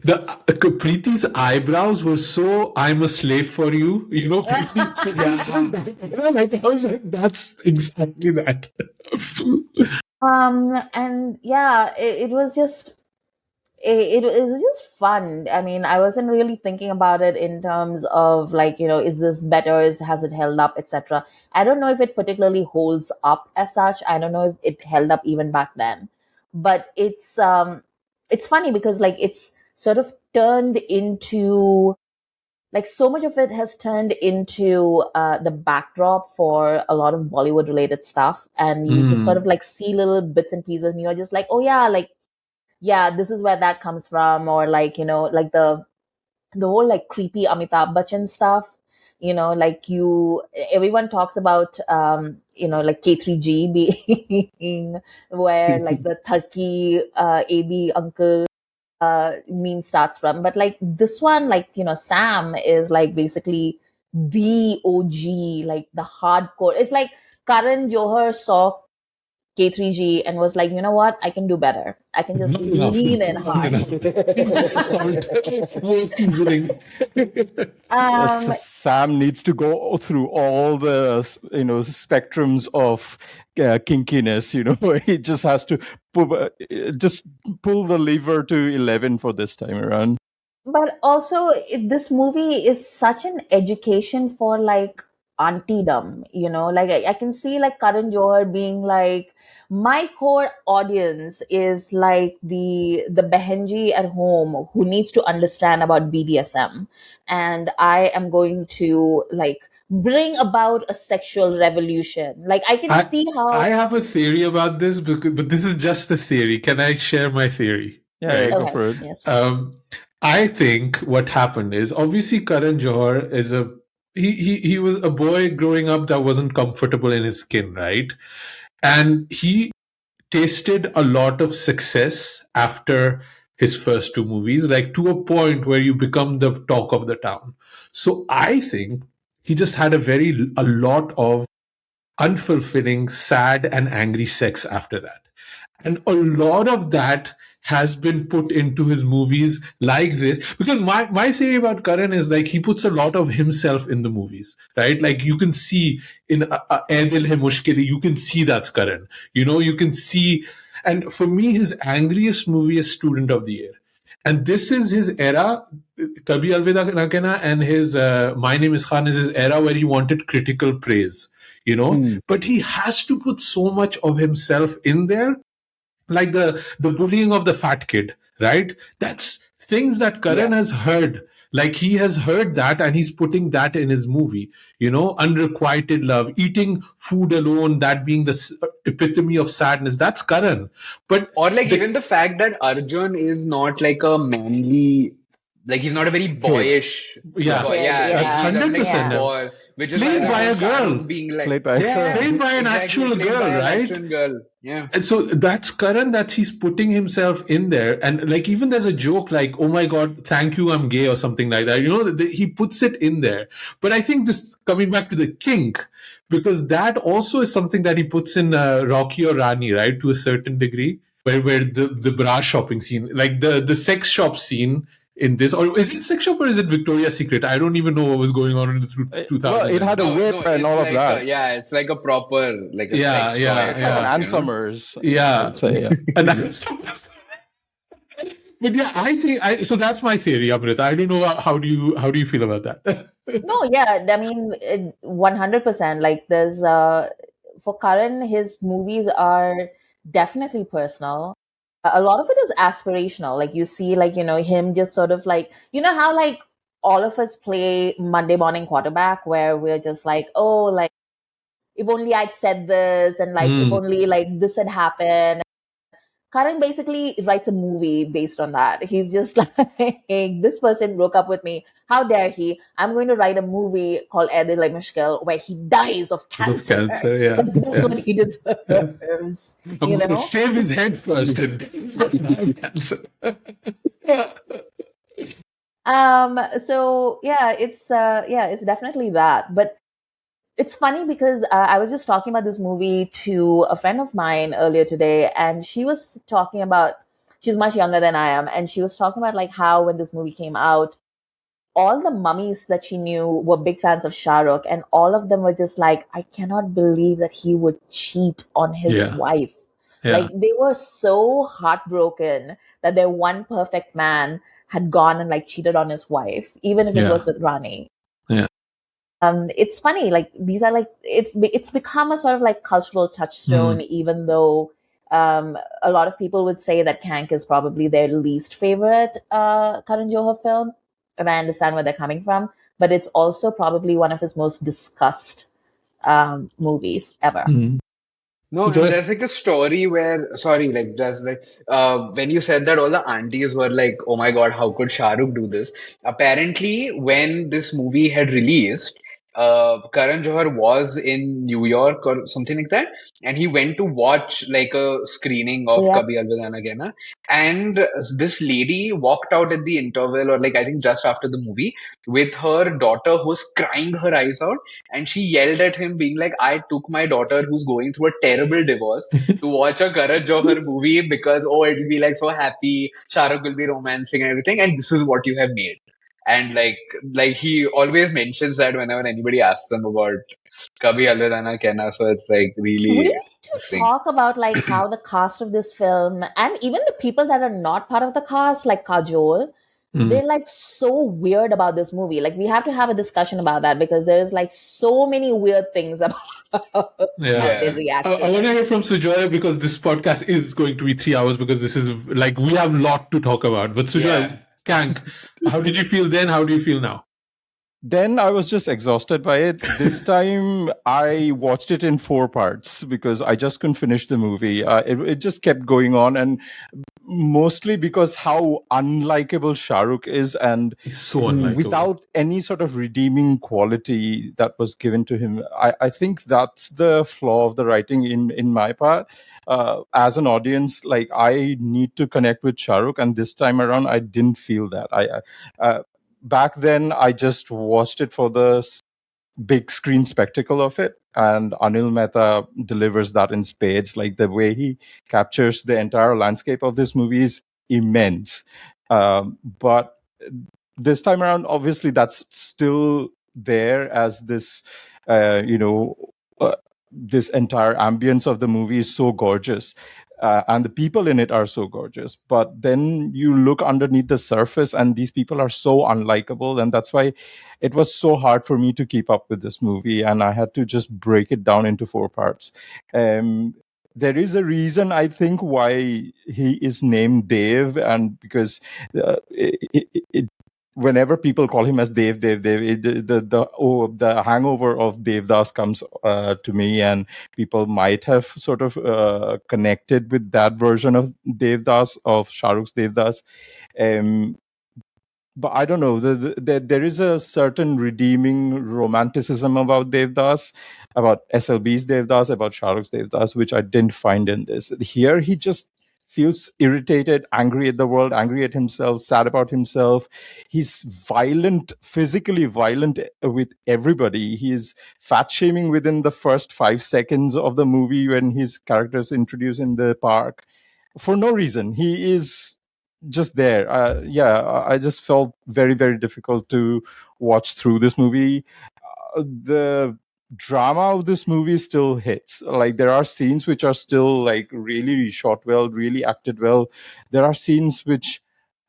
Preeti's eyebrows were so "I'm a slave for you." Preeti's face. I was like, that's exactly that. And yeah, it was just it was just fun. I mean, I wasn't really thinking about it in terms of like, is this better? Has it held up, etc. I don't know if it particularly holds up as such. I don't know if it held up even back then. But it's funny because like it's sort of turned into like so much of it has turned into the backdrop for a lot of Bollywood related stuff. And you just sort of like see little bits and pieces and you're just like, oh yeah, like yeah, this is where that comes from, or like like the whole like creepy Amitabh Bachchan stuff. Like everyone talks about like K3G being where like the Turkey AB uncle meme starts from, but like this one, like Sam is like basically the OG, like the hardcore. It's like Karan Johar saw K3G and was like, you know what? I can do better. I can just Not enough. lean in It's not hard. enough. Salt, more seasoning. Sam needs to go through all the spectrums of kinkiness. He just has to just pull the lever to 11 for this time around. But also, this movie is such an education for like auntiedom, like I can see like Karan Johar being like, my core audience is like the behenji at home who needs to understand about BDSM, and I am going to like bring about a sexual revolution. Like I can see how I have a theory about this, but this is just a theory. Can I share my theory? Yeah, go okay, for it. yes. I think what happened is obviously Karan Johar is he was a boy growing up that wasn't comfortable in his skin, right? And he tasted a lot of success after his first two movies, like to a point where you become the talk of the town. So I think he just had a lot of unfulfilling, sad, and angry sex after that. And a lot of that has been put into his movies like this. Because my theory about Karan is like he puts a lot of himself in the movies, right? Like you can see in Ae Dil Hai Mushkil, you can see that's Karan. You can see. And for me, his angriest movie is Student of the Year. And this is his era. Kabhi Alvida Na Kehna and his My Name is Khan is his era where he wanted critical praise, But he has to put so much of himself in there, like the bullying of the fat kid, right? That's things that Karan has heard. Like he has heard that and he's putting that in his movie, unrequited love, eating food alone, that being the epitome of sadness. That's Karan. But Or like even the fact that Arjun is not like a manly, like he's not a very boyish yeah, boy. Kid, Yeah, that's he's a mix of 100%. boy, which is why Played the by whole a Shah girl. Rukh being like, Played by a girl. Played by an exactly, actual played girl, by an right? actual girl. Yeah. And so that's Karan, that he's putting himself in there. And like even there's a joke like, oh my God, thank you, I'm gay or something like that. He puts it in there. But I think this coming back to the kink, because that also is something that he puts in Rocky or Rani, right? To a certain degree, where the bra shopping scene, like the sex shop scene in this, or is it sex shop or is it Victoria's Secret? I don't even know what was going on in the Well, 2000. it had a No, whip no, and it's all of like that. yeah, it's like a proper like a Yeah, sex toy yeah, It's like an shop, yeah, Ann you know. Summers, I yeah. would say. Yeah. And that's, but yeah, I think so. That's my theory, Amrita. I don't know how do you feel about that? No, yeah, I mean, 100%. Like, there's for Karan, his movies are definitely personal. A lot of it is aspirational. Like, you see, like, him just sort of like, how, like, all of us play Monday morning quarterback, where we're just like, oh, like, if only I'd said this, and like, if Mm, only like this had happened. Karan basically writes a movie based on that. He's just like, this person broke up with me. How dare he? I'm going to write a movie called Edil Mishkel where he dies of because of cancer cancer. Yeah, because that's yeah, what he yeah. deserves, I'm you going to know? shave his head first, and he's going to have cancer. So yeah, it's definitely that. But it's funny because I was just talking about this movie to a friend of mine earlier today, and she was talking about, she's much younger than I am, and she was talking about like how when this movie came out, all the mummies that she knew were big fans of Shah Rukh, and all of them were just like, I cannot believe that he would cheat on his Yeah, wife. yeah, Like, they were so heartbroken that their one perfect man had gone and like cheated on his wife, even if it yeah, was with Rani. yeah. It's funny, like, these are like, it's become a sort of like cultural touchstone, Mm. even though a lot of people would say that KANK is probably their least favorite Karan Johar film, and I understand where they're coming from, but it's also probably one of his most discussed movies ever. Mm. No, and Sujoy? there's like a story where, sorry, like just like when you said that all the aunties were like, "Oh my God, how could Shah Rukh do this?" Apparently, when this movie had released, Karan Johar was in New York or something like that, and he went to watch like a screening of Yep. Kabhi Alvida Naa Kehna, and this lady walked out at the interval, or like I think just after the movie, with her daughter who's crying her eyes out, and she yelled at him, being like, I took my daughter who's going through a terrible divorce to watch a Karan Johar movie because, oh, it'll be like so happy, Shah Rukh will be romancing and everything, and this is what you have made. And like he always mentions that whenever anybody asks him about Kabhi Alvida Naa Kehna, so it's like We really need to this thing. talk about like how the cast of this film, and even the people that are not part of the cast, like Kajol, Mm. they're like so weird about this movie. Like, we have to have a discussion about that because there's like so many weird things about how Yeah. they Yeah. react I to want to it. hear from Sujoy because this podcast is going to be 3 hours because this is like we have a lot to talk about. But Yeah. Sujoy, Kank, how did you feel then? How do you feel now? Then I was just exhausted by it. This time I watched it in 4 parts because I just couldn't finish the movie. It just kept going on, and mostly because how unlikable Shah Rukh is, and He's so Hmm. unlikable. without any sort of redeeming quality that was given to him. I think that's the flaw of the writing in my part. As an audience, like, I need to connect with Shah Rukh, and this time around I didn't feel that. Back then I just watched it for the big screen spectacle of it, and Anil Mehta delivers that in spades. Like, the way he captures the entire landscape of this movie is immense. But this time around, obviously that's still there, as this this entire ambience of the movie is so gorgeous, and the people in it are so gorgeous, but then you look underneath the surface and these people are so unlikable, and that's why it was so hard for me to keep up with this movie, and I had to just break it down into 4 parts. There is a reason, I think, why he is named Dev, and because whenever people call him as Dev, the hangover of Devdas comes to me, and people might have sort of connected with that version of Devdas, of Shah Rukh's Devdas. Um, but I don't know. There is a certain redeeming romanticism about Devdas, about SLB's Devdas, about Shah Rukh's Devdas, which I didn't find in this. Here, he just feels irritated, angry at the world, angry at himself, sad about himself. He's violent, physically violent with everybody. He is fat shaming within the first 5 seconds of the movie when his character is introduced in the park for no reason. He is just there. I just felt very, very difficult to watch through this movie. The drama of this movie still hits. Like, there are scenes which are still like really shot well, really acted well. There are scenes which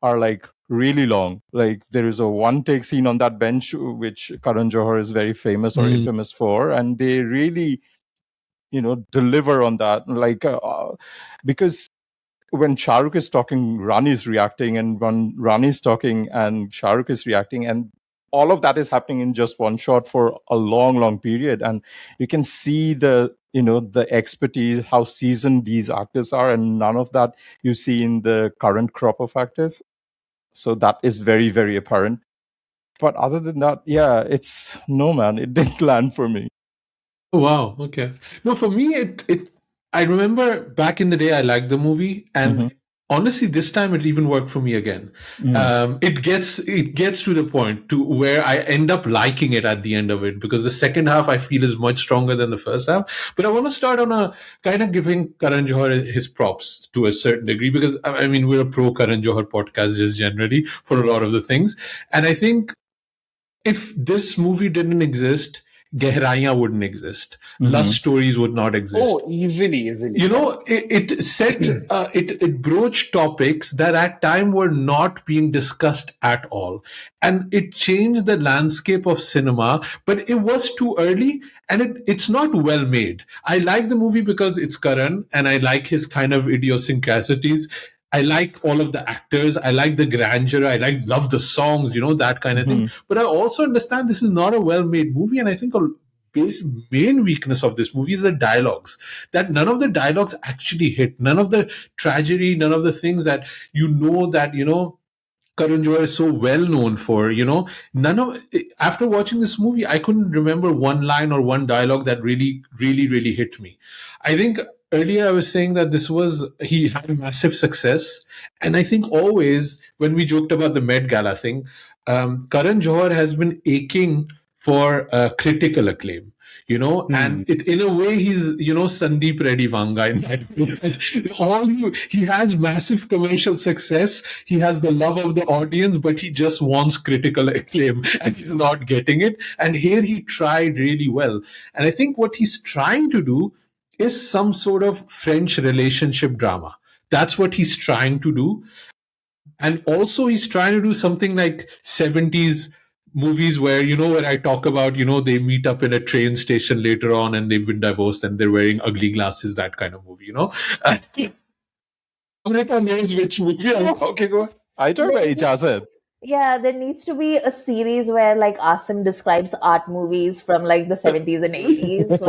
are like really long. Like, there is a one take scene on that bench which Karan Johar is very famous or infamous for, and they really, deliver on that. Like, because when Shah Rukh is talking, Rani is reacting, and when Rani is talking and Shah Rukh is reacting, and all of that is happening in just one shot for a long, long period. And you can see the expertise, how seasoned these actors are, and none of that you see in the current crop of actors. So that is very, very apparent. But other than that, yeah, it didn't land for me. Oh, wow. Okay. No, for me, it. I remember back in the day, I liked the movie, and honestly, this time it even worked for me again. It gets to the point to where I end up liking it at the end of it, because the second half I feel is much stronger than the first half. But I want to start on a kind of giving Karan Johar his props to a certain degree, because I mean, we're a pro Karan Johar podcast just generally for a lot of the things, and I think if this movie didn't exist, Gehraiyan wouldn't exist. Lust stories would not exist. Oh, easily. It set it broached topics that at time were not being discussed at all, and it changed the landscape of cinema. But it was too early, and it's not well made. I like the movie because it's Karan, and I like his kind of idiosyncrasies. I like all of the actors. I like the grandeur. Love the songs, that kind of thing. But I also understand this is not a well-made movie, and I think a main weakness of this movie is the dialogues. That none of the dialogues actually hit. None of the tragedy, none of the things that Karan Johar is so well known for, none of after watching this movie, I couldn't remember one line or one dialogue that really, really, really hit me. I think earlier I was saying that he had massive success, and I think always when we joked about the Met Gala thing, Karan Johar has been aching for critical acclaim. And in a way, he's, Sandeep Reddy Vanga in that. He has massive commercial success. He has the love of the audience, but he just wants critical acclaim, and he's not getting it. And here he tried really well. And I think what he's trying to do is some sort of French relationship drama. That's what he's trying to do. And also he's trying to do something like 70s movies where I talk about they meet up in a train station later on and they've been divorced and they're wearing ugly glasses, that kind of movie. Amrita knows which movie I'm talking about. I talk about Ijazat. Yeah, there needs to be a series where like Asim describes art movies from like the 70s and 80s.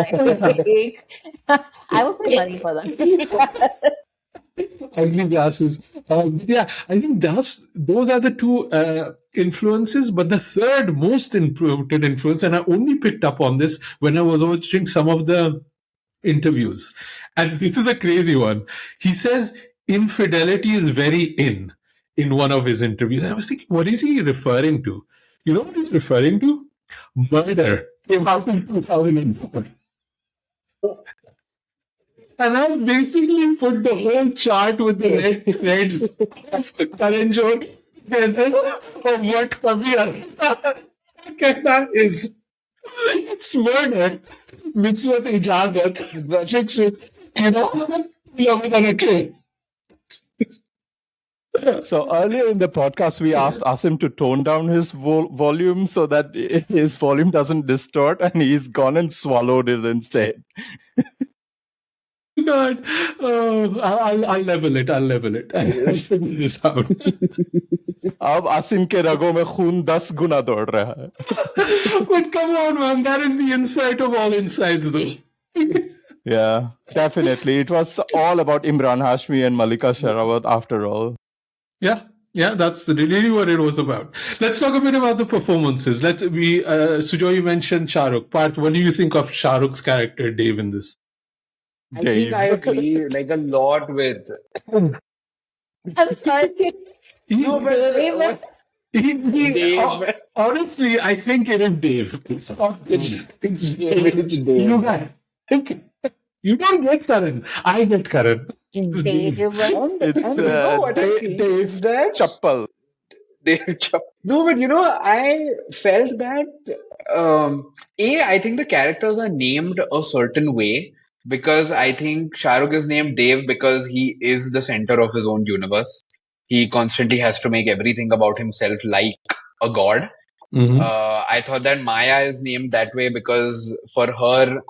I would pay money for that. Ugly glasses. Yeah, I think those are the two influences. But the third most important influence, and I only picked up on this when I was watching some of the interviews, and this is a crazy one. He says infidelity is very in one of his interviews, and I was thinking, what is he referring to? You know what he's referring to? Murder came out in 2007. And I basically put the whole chart with the red threads of Karan Johar together of what Kabhi Alvida Naa Kehna is. It's murder mixed with ijazat, mixed with, lovers on a train. So earlier in the podcast, we asked Asim to tone down his volume so that his volume doesn't distort, and he's gone and swallowed it instead. God, I'll level it. I'll figure this out. अब आसिम के रगों में खून 10 गुना दौड़ रहा है. But come on, man, that is the insight of all insights, though. Yeah, definitely. It was all about Imran Hashmi and Malika Sherawat after all. Yeah, that's really what it was about. Let's talk a bit about the performances. Sujoy, you mentioned Shah Rukh. Parth, what do you think of Shah Rukh's character, Dave, in this? I think I agree like a lot with. I'm sorry. No, but Dave. Honestly, I think it is Dave. It's not. It's Dave. You guys. You don't get Karan. I get Karan. Dave. It's And you know what I think is Dave that Chappal. no, but you know, I felt that I think the characters are named a certain way because I think Shah Rukh is named Dev because he is the center of his own universe. He constantly has to make everything about himself like a god. Mhm. I thought that Maya is named that way because for her,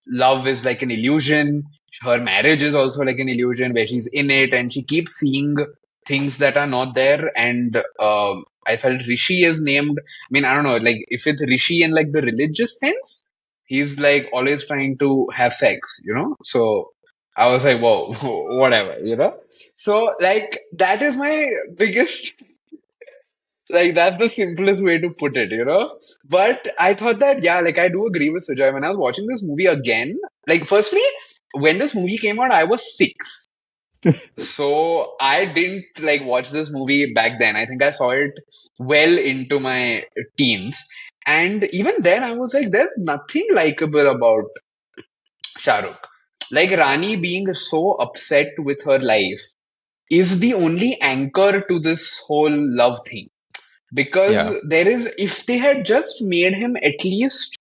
love is like an illusion. Her marriage is also like an illusion where she's in it and she keeps seeing things that are not there. And I felt Rishi is named. I mean, I don't know, like if it's Rishi in like the religious sense, he's like always trying to have sex, you know? So I was like, whoa, whatever, you know? So like that is my biggest like that's the simplest way to put it, you know? But I thought that, yeah, like I do agree with Sujoy. When I was watching this movie again, like firstly, when this movie came out, I was 6. So I didn't like watch this movie back then. I think I saw it well into my teens. And even then I was like, there's nothing likable about Shah Rukh. Like Rani being so upset with her life is the only anchor to this whole love thing Yeah. because there is if they had just made him at least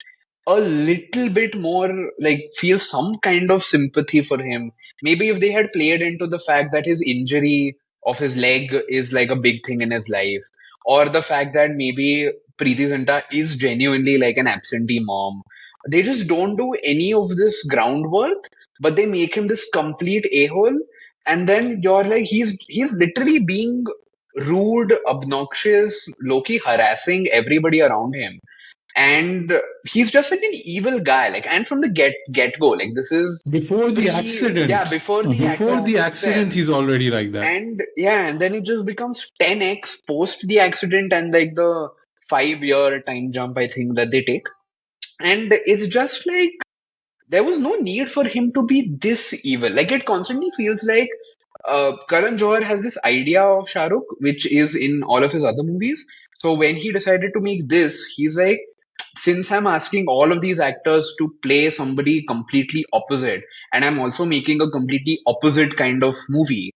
a little bit more like feel some kind of sympathy for him, maybe if they had played into the fact that his injury of his leg is like a big thing in his life, or the fact that maybe Preeti Zinta is genuinely like an absentee mom, they just don't do any of this groundwork, but they make him this complete a-hole. And then you're like he's literally being rude, obnoxious, low-key harassing everybody around him. And he's just like an evil guy. Like, and from the get go, like this is Before the accident. before the Before accident the itself. accident, he's already like that. And yeah, and then it just becomes 10x post the accident and like the 5-year time jump I think that they take. And it's just like there was no need for him to be this evil. Like it constantly feels like Karan Johar has this idea of Shah Rukh, which is in all of his other movies. So when he decided to make this, he's like, since I'm asking all of these actors to play somebody completely opposite, and I'm also making a completely opposite kind of movie,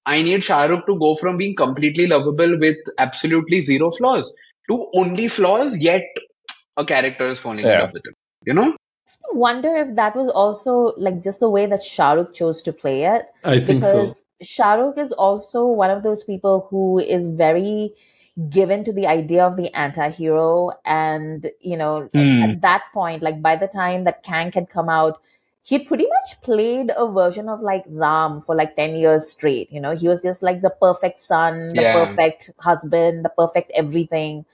I need Shah Rukh to go from being completely lovable with absolutely zero flaws to only flaws, yet a character is falling in love Yeah. with him. You know? Wonder if that was also like just the way that Shah Rukh chose to play it, I think so. because Shah Rukh is also one of those people who is very given to the idea of the anti-hero. And Hmm. at that point, like by the time that KANK had come out, he'd pretty much played a version of like Ram for like 10 years straight. He was just like the perfect son, the Yeah. perfect husband, the perfect everything.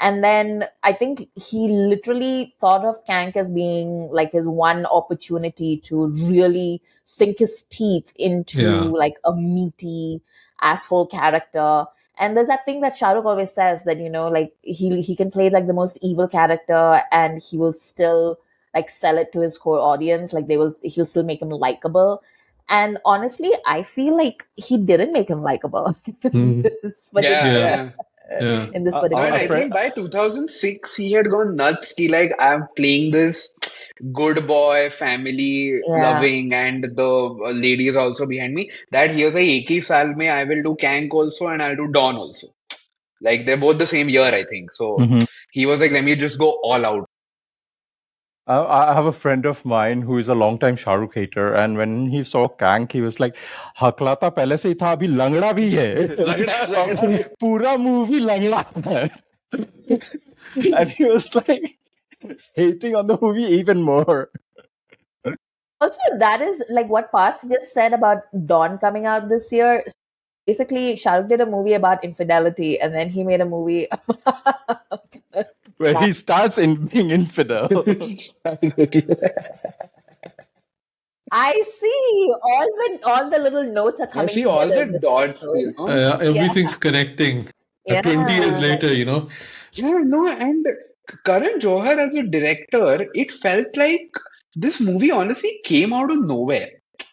And then I think he literally thought of KANK as being like his one opportunity to really sink his teeth into Yeah. like a meaty asshole character. And there's that thing that Shah Rukh always says that, like he can play like the most evil character and he will still like sell it to his core audience. Like he'll still make him likable. And honestly, I feel like he didn't make him likable in Mm. this Yeah, Yeah. particular yeah. Yeah. in this No, and particular A I movie. friend. think by 2006 he had gone nuts. He like I'm playing this good boy, family Yeah. loving, and the lady is also behind me. That here's a एक ही साल में I will do Kank also and I'll do Dawn also. Like they're both the same year, I think. So Mhm. he was like, let me just go all out. I have a friend of mine who is a long-time Shah Rukh hater, and when he saw Kank, he was like, "हकलाता पहले से ही था, अभी लंगड़ा भी है." Lagda, lagda. अब पूरा movie लंगड़ा है. And he was like hating on the movie even more. Also, that is like what Parth just said about Dawn coming out this year. Basically, Shah Rukh did a movie about infidelity, and then he made a movie Where he starts in being infidel. I see all the little notes are I coming see all together the in this dots, you episode. know. Yeah, Everything's connecting. 20 years yeah. later, Yeah, no, and Karan Johar as a director, it felt like this movie honestly came out of nowhere.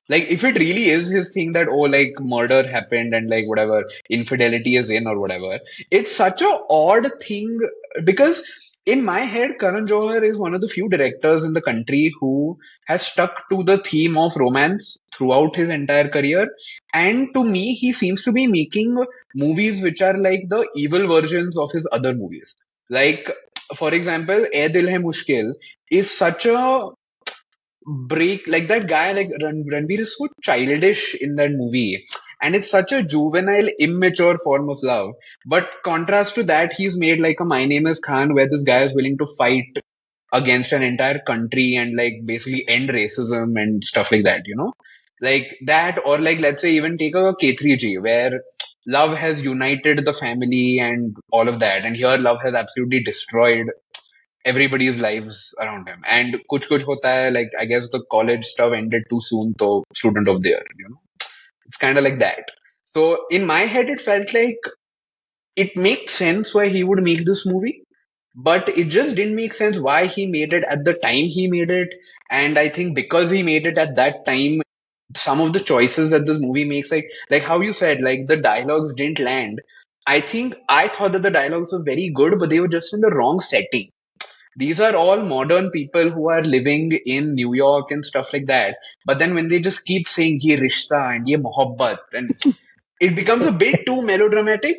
Like, if it really is his thing that, oh, like murder happened and like whatever, infidelity is in or whatever, it's such a odd thing because in my head, Karan Johar is one of the few directors in the country who has stuck to the theme of romance throughout his entire career. And to me, he seems to be making movies which are like the evil versions of his other movies. Like, for example, "Ae Dil Hai Mushkil" is such a break. Like that guy, like Ranveer is so childish in that movie. And it's such a juvenile, immature form of love. But contrast to that, he's made like a My Name is Khan, where this guy is willing to fight against an entire country and like basically end racism and stuff like that, you know? Like that, or like let's say even take a K3G, where love has united the family and all of that. And here love has absolutely destroyed everybody's lives around him. And Kuch Kuch Hota Hai, like I guess the college stuff ended too soon, so student of the year, you know? It's kind of like that. So in my head, it felt like it makes sense why he would make this movie, but it just didn't make sense why he made it at the time he made it. And I think because he made it at that time, some of the choices that this movie makes, like how you said, like the dialogues didn't land. I thought that the dialogues were very good, but they were just in the wrong setting. These are all modern people who are living in New York and stuff like that. But then when they just keep saying ye rishta and ye mohabbat, and it becomes a bit too melodramatic,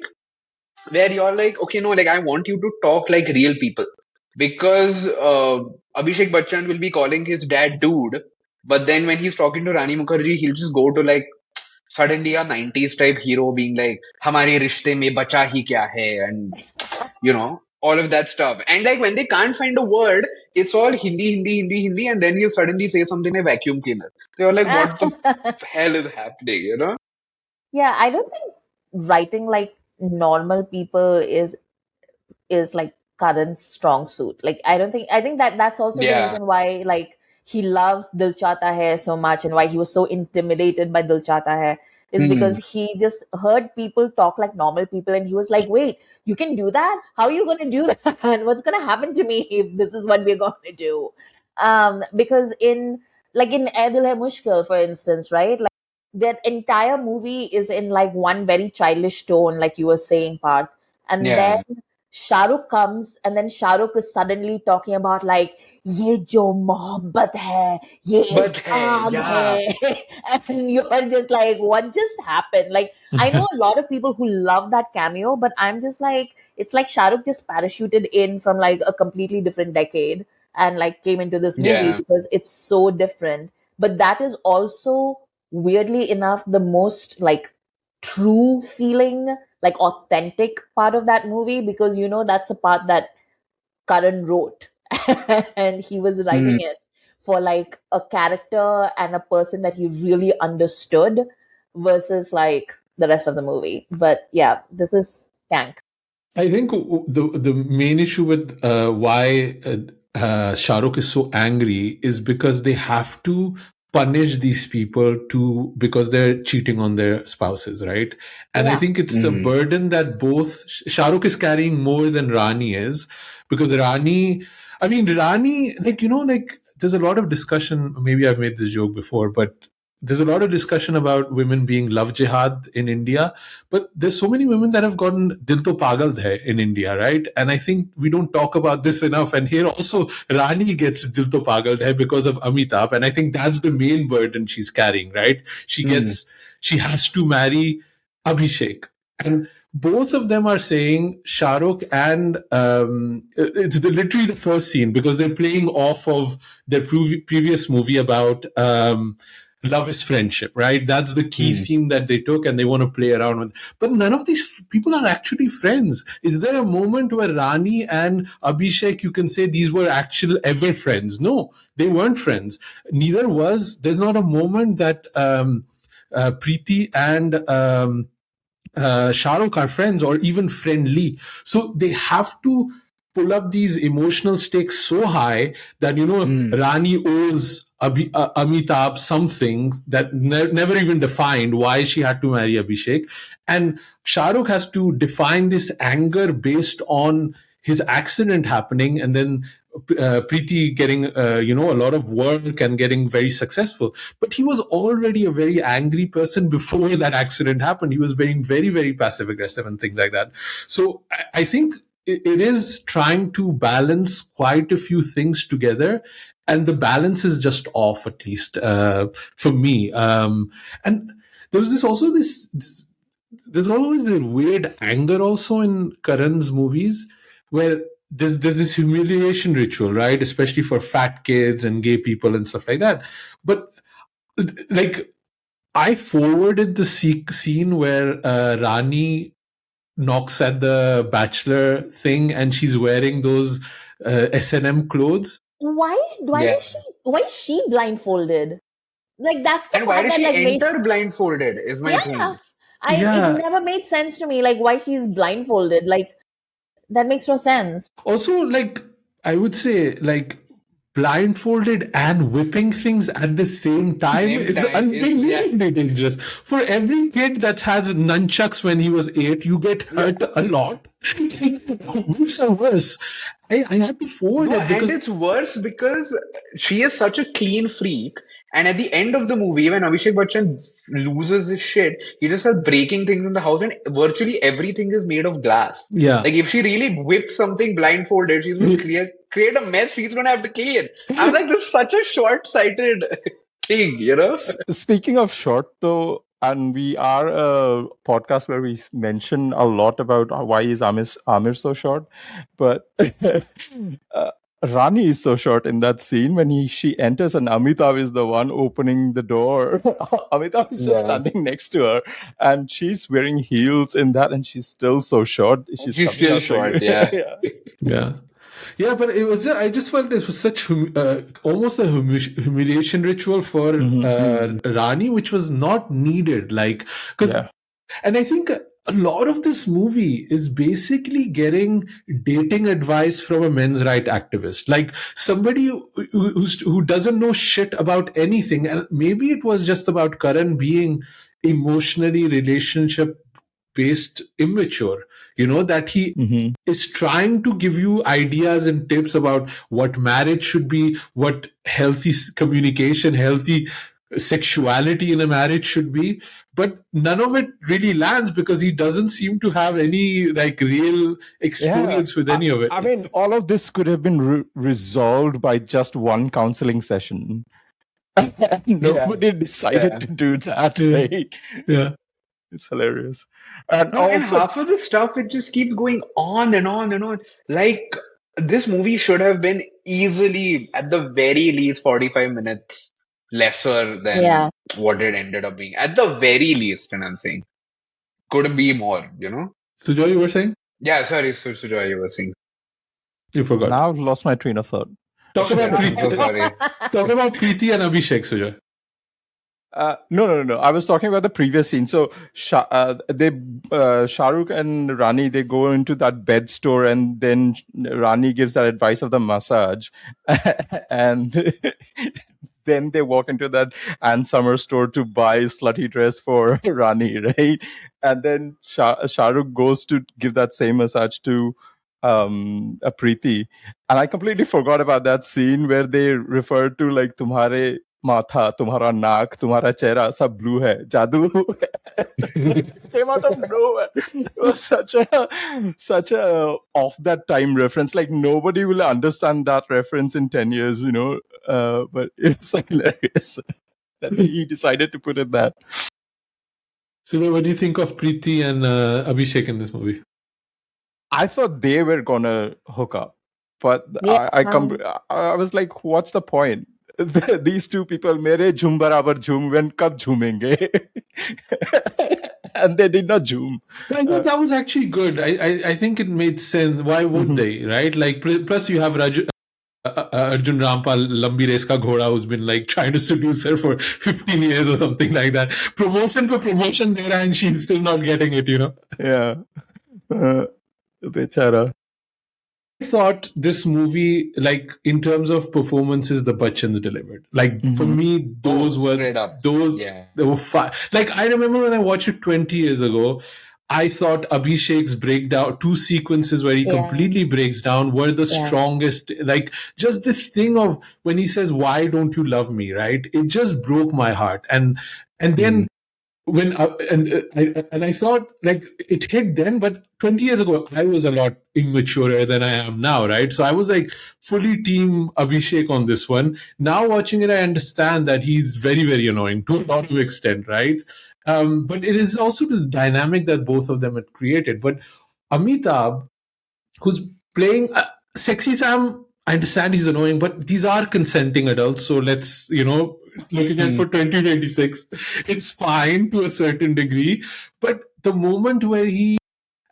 where you're like, okay, no, like I want you to talk like real people. Because Abhishek Bachchan will be calling his dad dude, but then when he's talking to Rani Mukherjee, he'll just go to like suddenly a 90s type hero being like, Hamare rishte mein bacha hi kya hai, and you know, all of that stuff. And like when they can't find a word, it's all Hindi, Hindi, Hindi, Hindi, and then you suddenly say something like vacuum cleaner. So you're like, what the hell is happening, you know? Yeah, I don't think writing like normal people is like Karan's strong suit. Like I think that that's also the Yeah. reason why like he loves Dil Chahta Hai so much and why he was so intimidated by Dil Chahta Hai is Hmm. because he just heard people talk like normal people and he was like, wait, you can do that? How are you gonna do that? And what's gonna happen to me if this is what we're gonna do? Because in Ae Dil Hai Mushkil, for instance, right? Like that entire movie is in like one very childish tone, like you were saying, Parth. And then Yeah. Shah Rukh comes and then Shah Rukh is suddenly talking about like ये जो मोहब्बत है ये एक But hey, आग yeah. है and you're just like what just happened. Like I know a lot of people who love that cameo, but I'm just like it's like Shah Rukh just parachuted in from like a completely different decade and like came into this movie Yeah. because it's so different. But that is also weirdly enough the most like true feeling, like authentic part of that movie because you know that's a part that Karan wrote and he was Hmm. writing it for like a character and a person that he really understood versus like the rest of the movie. But yeah, this is Kank. I think the main issue with why Shah Rukh is so angry is because they have to punish these people to because they're cheating on their spouses, right? And I Yeah. think it's a Hmm. burden that both Shah Rukh is carrying more than Rani is, because Rani, I mean Rani, like like there's a lot of discussion. Maybe I've made this joke before, but there's a lot of discussion about women being love jihad in India, but there's so many women that have gotten dil to pagal hai in India, right? And I think we don't talk about this enough. And here also Rani gets dil to pagal hai because of Amitabh, and I think that's the main burden she's carrying, right? Hmm. She has to marry Abhishek, and both of them are saying Shah Rukh, and it's literally the first scene because they're playing off of their previous movie about love is friendship, right? That's the key Hmm. theme that they took, and they want to play around with. But none of these people are actually friends. Is there a moment where Rani and Abhishek, you can say these were actual ever friends? No, they weren't friends. Neither was. There's not a moment that Preeti and Shah Rukh are friends or even friendly. So they have to pull up these emotional stakes so high that, Hmm. Rani owes Amitabh something that never even defined why she had to marry Abhishek. And Shah Rukh has to define this anger based on his accident happening, and then Preeti getting a lot of work and getting very successful. But he was already a very angry person before that accident happened. He was being very, very passive aggressive and things like that. So I think it is trying to balance quite a few things together, and the balance is just off, at least for me. And there was this there's always a weird anger also in Karan's movies, where there's this humiliation ritual, right? Especially for fat kids and gay people and stuff like that. But like, I forwarded the scene where Rani knocks at the bachelor thing and she's wearing those S&M clothes. Why Yeah. is she blindfolded? Like, that's the And why part does that she like made enter blindfolded is my thing. Yeah. it never made sense to me, like why she's blindfolded. Like, that makes no sense. Also, like, I would say, like, blindfolded and whipping things at the same time Same is time is, yeah. unbelievably dangerous. For every kid that has nunchucks when he was 8, you get hurt a lot. Whips are worse. I had to forward No, it and because it's worse because she is such a clean freak. And at the end of the movie, when Abhishek Bachchan loses his shit, he just starts breaking things in the house, and virtually everything is made of glass. Yeah. Like, if she really whips something blindfolded, she's going to create a mess she's going to have to clean. I'm like, this is such a short-sighted thing, you know? Speaking of short, though, and we are a podcast where we mention a lot about why is Amir so short, but Rani is so short in that scene when she enters and Amitabh is the one opening the door. Amitabh is just Yeah. standing next to her, and she's wearing heels in that, and she's still so short. She's coming still out short, yeah. Yeah. Yeah, but it was. I just felt this was such almost a humiliation ritual for Rani, which was not needed. Like, because, Yeah. and I think a lot of this movie is basically getting dating advice from a men's right activist, like somebody who doesn't know shit about anything, and maybe it was just about Karan being emotionally relationship based immature, that he is trying to give you ideas and tips about what marriage should be, what healthy communication, healthy sexuality in a marriage should be, but none of it really lands because he doesn't seem to have any like real experience with any of it. I mean, all of this could have been resolved by just one counseling session. Nobody decided to do that, right? Yeah. It's hilarious. And No, and also, half of the stuff, it just keeps going on and on and on. Like, this movie should have been easily, at the very least, 45 minutes lesser than Yeah. what it ended up being. At the very least, and I'm saying. Could be more, you know? Sujoy, you were saying? Yeah, sorry, Sujoy, you were saying. You forgot. now I've lost my train of thought. Talk about I'm so Preeti. sorry. Talk about Preeti and Abhishek, Sujoy. No. I was talking about the previous scene. So Shah Rukh and Rani, they go into that bed store, and then Rani gives that advice of the massage, and then they walk into that Ann Summer store to buy a slutty dress for Rani, right? And then Shah Rukh goes to give that same massage to a Preeti, and I completely forgot about that scene where they refer to like tumhare matha, tumhara naak, tumhara chehra, sab blue hai, jadoo. It came out of nowhere. It was such a off that time reference. Like, nobody will understand that reference in 10 years, but it's like hilarious that he decided to put it that. So what do you think of Preeti and Abhishek in this movie? I thought they were gonna hook up, but Yeah. I was like, what's the point? These two people, mere jhum barabar jhum, when kab jhumenge? And they did not jhum. I thought that was actually good. I think it made sense. Why would they, right? Like, plus you have Arjun Rampal, Lambi Race Ka Ghoda, who's been like trying to seduce her for 15 years or something like that. Promotion for promotion there, and she's still not getting it, Yeah. Bechara. I thought this movie, like in terms of performances, the Bachchans delivered. Like for me, those were straight up. They were like, I remember when I watched it 20 years ago, I thought Abhishek's breakdown, 2 sequences where he completely breaks down, were the strongest. Like, just this thing of when he says, "Why don't you love me?" Right? It just broke my heart. And then when I thought like it hit then, but 20 years ago I was a lot immaturer than I am now, right? So I was like fully team Abhishek on this one. Now watching it, I understand that he's very, very annoying to a lot of extent, right? But it is also the dynamic that both of them had created. But Amitabh, who's playing Sexy Sam, I understand he's annoying, but these are consenting adults. So let's, looking at for 2026, it's fine to a certain degree. But the moment where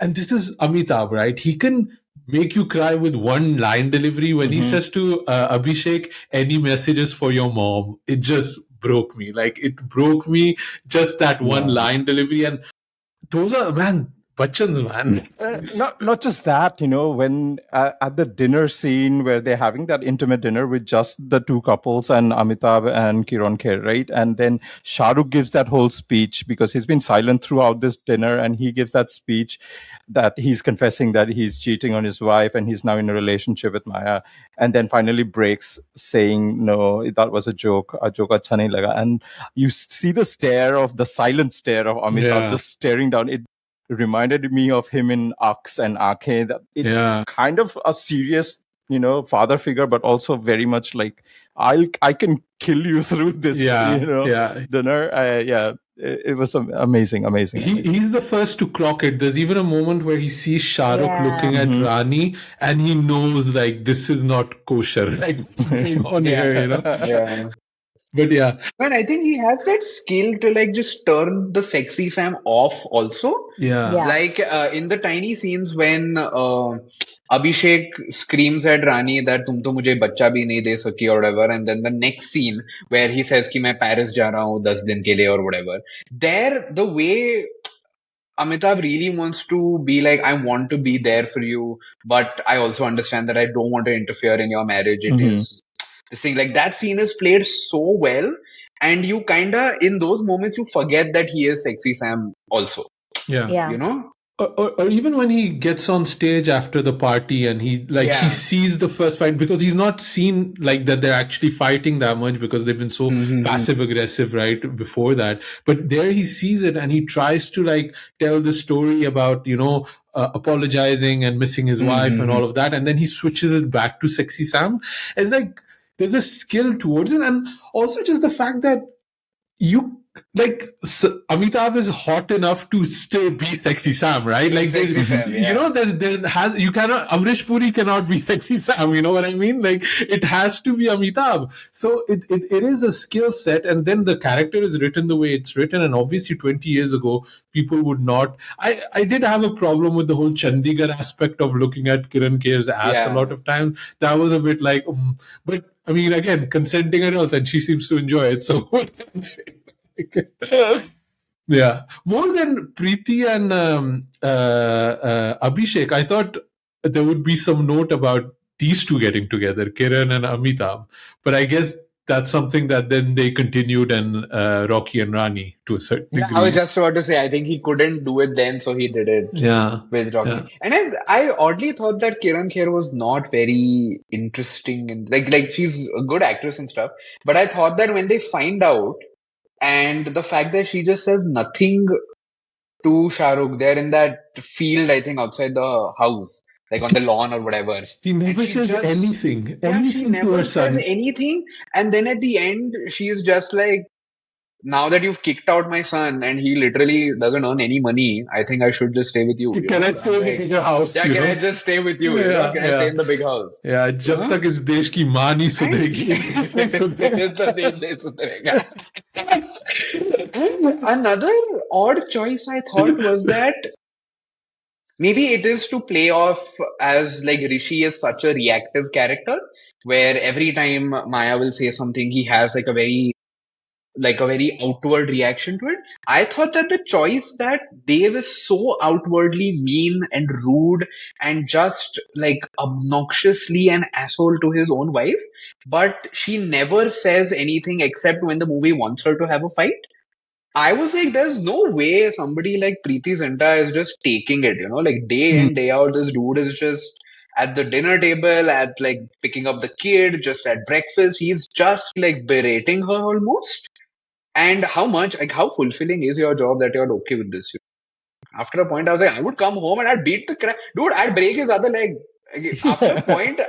and this is Amitabh, right? He can make you cry with one line delivery when he says to Abhishek, any messages for your mom? It just broke me. Like, it broke me, just that one line delivery. And those are, man, Bachchans, man. Not just that, when at the dinner scene where they're having that intimate dinner with just the two couples and Amitabh and Kiran Kher, right? And then Shah Rukh gives that whole speech because he's been silent throughout this dinner, and he gives that speech that he's confessing that he's cheating on his wife and he's now in a relationship with Maya, and then finally breaks saying, no, that was a joke acha nahi laga. And you see the silent stare of Amitabh just staring down. It reminded me of him in Aks and Aake. That it's kind of a serious, father figure, but also very much like I can kill you through this, dinner. It was amazing. He's the first to clock it. There's even a moment where he sees Shah Rukh looking at Rani, and he knows like this is not kosher. Like what's going on here, Yeah. But yeah. Man, I think he has that skill to like just turn the sexy Sam off also. Yeah. Like in the tiny scenes when Abhishek screams at Rani that tum to mujhe bachcha bhi nahi de saki or whatever, and then the next scene where he says ki main Paris ja raha hu 10 din ke liye or whatever. There, the way Amitabh really wants to be like, I want to be there for you, but I also understand that I don't want to interfere in your marriage. It is this thing, like that scene is played so well, and you kinda in those moments you forget that he is sexy Sam also. Yeah. You know? Or even when he gets on stage after the party and he sees the first fight, because he's not seen like that they're actually fighting that much because they've been so passive aggressive right before that. But there he sees it and he tries to like tell the story about apologizing and missing his wife and all of that, and then he switches it back to Sexy Sam. It's like there's a skill towards it, and also just the fact that you like Amitabh is hot enough to still be Sexy Sam, right? Like Sexy Sam, you cannot Amrish Puri cannot be Sexy Sam. You know what I mean? Like it has to be Amitabh. So it is a skill set, and then the character is written the way it's written. And obviously, 20 years ago, people would not. I did have a problem with the whole Chandigarh aspect of looking at Kiran Kher's ass a lot of times. That was a bit like, but I mean, again, consenting adult, and she seems to enjoy it. So what can I say? Yeah, more than Preeti and Abhishek, I thought there would be some note about these two getting together, Kiran and Amitabh. But I guess that's something that then they continued and Rocky and Rani to a certain degree. I was just about to say, I think he couldn't do it then, so he did it with Rocky. Yeah. And I oddly thought that Kiran Kher was not very interesting, and like she's a good actress and stuff. But I thought that when they find out, and the fact that she just says nothing to Shah Rukh, they're in that field, I think, outside the house, like on the lawn or whatever. She never says anything. She never says anything. And then at the end, she is just like, now that you've kicked out my son and he literally doesn't earn any money, I think I should just stay with you. Can I stay in the bigger house? Yeah, can I just stay with you? Can I stay in the big house? Yeah, जब तक इस देश की माँ नहीं सुधरेगी, Another odd choice I thought was that maybe it is to play off as like Rishi is such a reactive character, where every time Maya will say something, he has like a very outward reaction to it. I thought that the choice that Dave is so outwardly mean and rude and just like obnoxiously an asshole to his own wife, but she never says anything except when the movie wants her to have a fight. I was like, there's no way somebody like Preeti Zinta is just taking it, like day in, day out, this dude is just at the dinner table, at like picking up the kid, just at breakfast, he's just like berating her almost. And how fulfilling is your job that you're okay with this? After a point, I was like, I would come home and I'd beat the crap. Dude, I'd break his other leg. Like, after a point,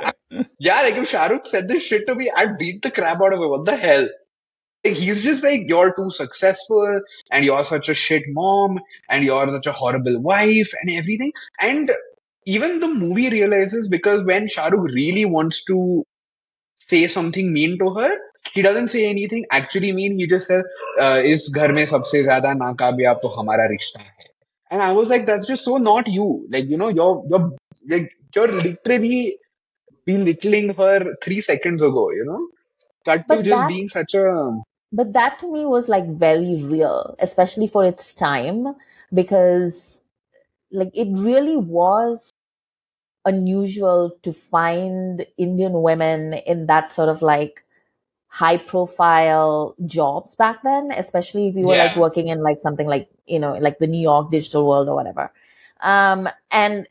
yeah, like if Shah Rukh said this shit to me, I'd beat the crap out of him. What the hell? Like, he's just like, you're too successful and you're such a shit mom and you're such a horrible wife and everything. And even the movie realizes, because when Shah Rukh really wants to say something mean to her, he doesn't say anything actually mean. He just says, "इस घर में सबसे ज्यादा नाकामयाब तो हमारा रिश्ता है." And I was like, that's just so not you. Like, you're literally belittling her 3 seconds ago. Cut to But just that being such a but that to me was like very real, especially for its time, because like it really was unusual to find Indian women in that sort of like high profile jobs back then, especially if you were like yeah, working in like something like, like the New York digital world or whatever. And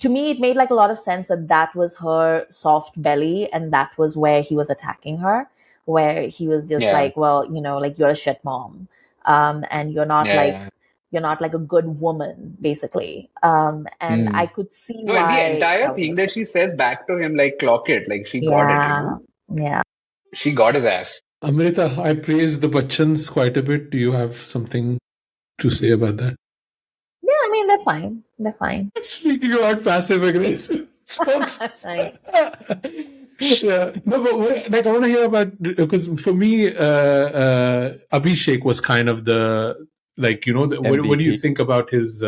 to me, it made like a lot of sense that that was her soft belly and that was where he was attacking her, where he was just yeah, like, well, like you're a shit mom. And yeah. you're not like a good woman, basically. And I Hmm. could see No, and the why entire that was thing that upset. she says back to him, like clock it, like she got it. Yeah. Yeah. She got his ass. Amrita, I praised the Bachchans quite a bit. Do you have something to say about that? Yeah, I mean, they're fine. They're fine. Speaking about passive aggressive folks. Right. Yeah, no, but like I want to hear about, because for me, Abhishek was kind of the, like, what do you MVP. think about his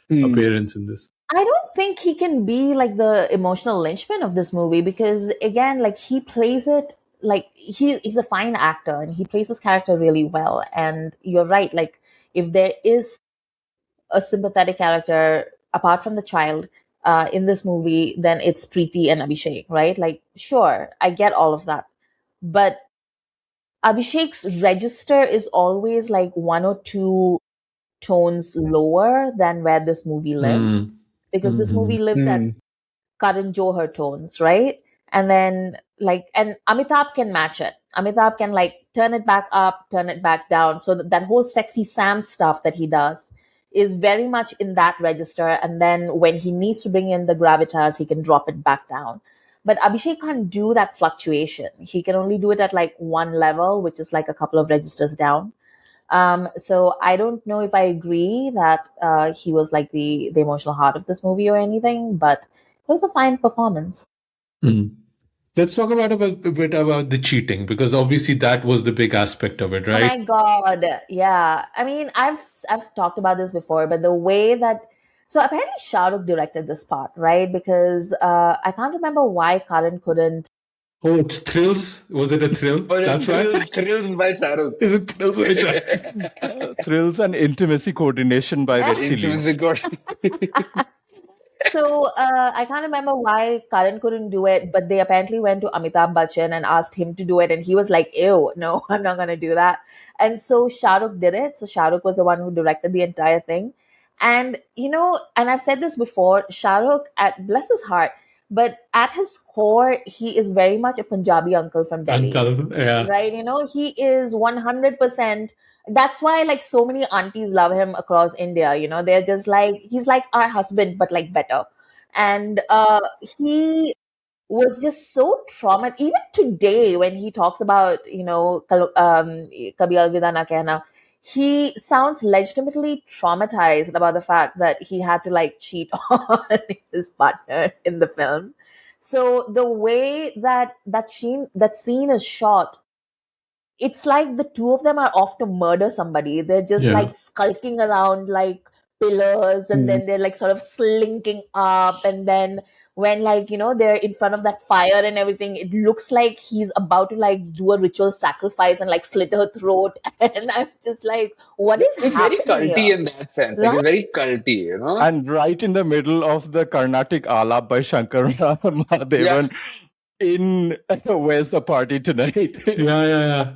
Hmm. appearance in this? I don't think he can be like the emotional linchpin of this movie because, again, like he plays it like he's a fine actor and he plays his character really well. And you're right, like if there is a sympathetic character apart from the child in this movie, then it's Preeti and Abhishek, right? Like, sure, I get all of that. But Abhishek's register is always like one or two tones lower than where this movie lives, Mm. because this Mhm. movie lives at Hmm. Karan Johar tones, right? And then and Amitabh can match it. Amitabh can like turn it back up, turn it back down. So that whole sexy Sam stuff that he does is very much in that register. And then when he needs to bring in the gravitas, he can drop it back down. But Abhishek can't do that fluctuation. He can only do it at like one level, which is like a couple of registers down. So I don't know if I agree that he was like the emotional heart of this movie or anything, but it was a fine performance. Mm. Let's talk about a bit about the cheating, because obviously that was the big aspect of it, Oh right? my God. Yeah. I mean, I've talked about this before, but the way that so apparently Shah Rukh directed this part, right? Because I can't remember why Karan couldn't. Oh, it's Thrills. Was it a thrill? Oh, That's why. thrills by Shah Rukh. Is it Thrills by Shah? Thrills and intimacy coordination by Intimacy Westies. code. So I can't remember why Karan couldn't do it, but they apparently went to Amitabh Bachchan and asked him to do it, and he was like, "Ew, no, I'm not gonna do that." And so Shah Rukh did it. So Shah Rukh was the one who directed the entire thing, and and I've said this before, Shah Rukh, at bless his heart, but at his core, he is very much a Punjabi uncle from Delhi, Uncle, yeah. right? He is 100%. That's why like so many aunties love him across India. They're just like, he's like our husband but like better. And he was just so traumatized. Even today when he talks about Kabhi Alvida Naa Kehna, he sounds legitimately traumatized about the fact that he had to like cheat on his partner in the film. So the way that scene is shot, it's like the two of them are off to murder somebody. They're just Yeah. like skulking around like pillars, and then they're like sort of slinking up, and then when they're in front of that fire and everything, it looks like he's about to like do a ritual sacrifice and like slit her throat. And I'm just like, what is It's very happening culty here? in that sense. Like, Right? it's very culty. And right in the middle of the Carnatic Alap by Shankar Yeah. Mahadevan in Where's the Party Tonight? Yeah.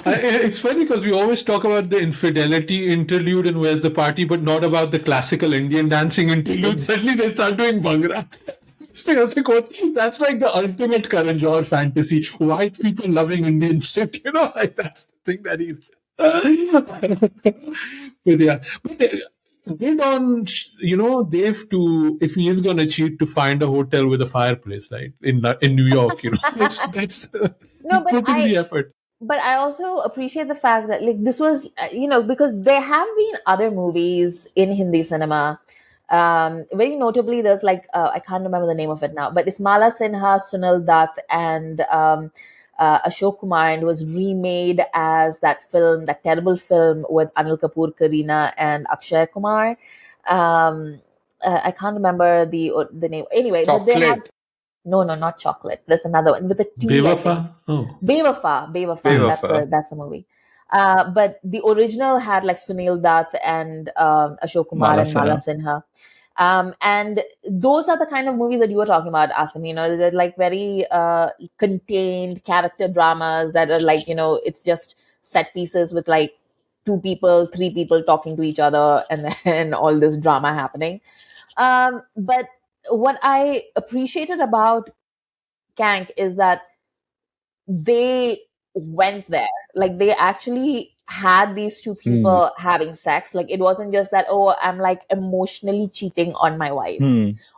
It's funny because we always talk about the infidelity interlude and Where's the Party, but not about the classical Indian dancing interlude. Suddenly they start doing Bhangra. I was like, that's like the ultimate Karan Johar fantasy. White people loving Indian shit, like that's the thing that he. But yeah, but they don't, they have to, if he is going to cheat, to find a hotel with a fireplace, right? In New York, that's No, but put in the effort. I also appreciate the fact that like this was because there have been other movies in Hindi cinema. Very notably, there's like I can't remember the name of it now, but it's Mala Sinha, Sunil Dutt, and Ashok Kumar, and it was remade as that film, that terrible film with Anil Kapoor, Kareena, and Akshay Kumar. I can't remember the name. Anyway, but they have Chocolate. no, not chocolate. There's another one with a T, I think. Bewafa? Oh. Bewafa. Bewafa. That's a movie. But the original had like Sunil Dutt and Ashok Kumar Mala and Mala Sinha. Sinha. And those are the kind of movies that you were talking about, Asim. They're like very contained character dramas that are like, it's just set pieces with like two people, three people talking to each other, and then all this drama happening. But what I appreciated about KANK is that they went there. Like they actually had these two Hmm. people having sex. Like it wasn't just that, oh, I'm like emotionally cheating on my wife,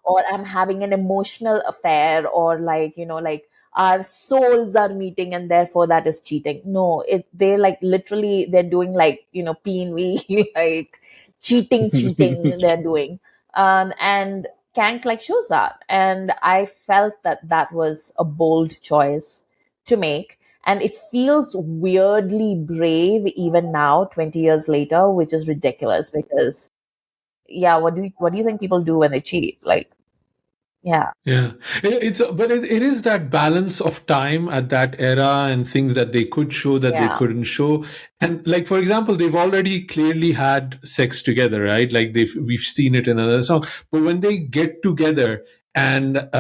or I'm having an emotional affair, or like, like our souls are meeting and therefore that is cheating. No, they like literally they're doing like, P&V, like cheating they're doing. And Kank like shows that. And I felt that that was a bold choice to make. And it feels weirdly brave even now, 20 years later, which is ridiculous because, yeah, what do you think people do when they cheat? Like, yeah. Yeah, but it is that balance of time at that era and things that they could show that they Yeah. couldn't show. And like, for example, they've already clearly had sex together, right? Like we've seen it in another song. But when they get together and they have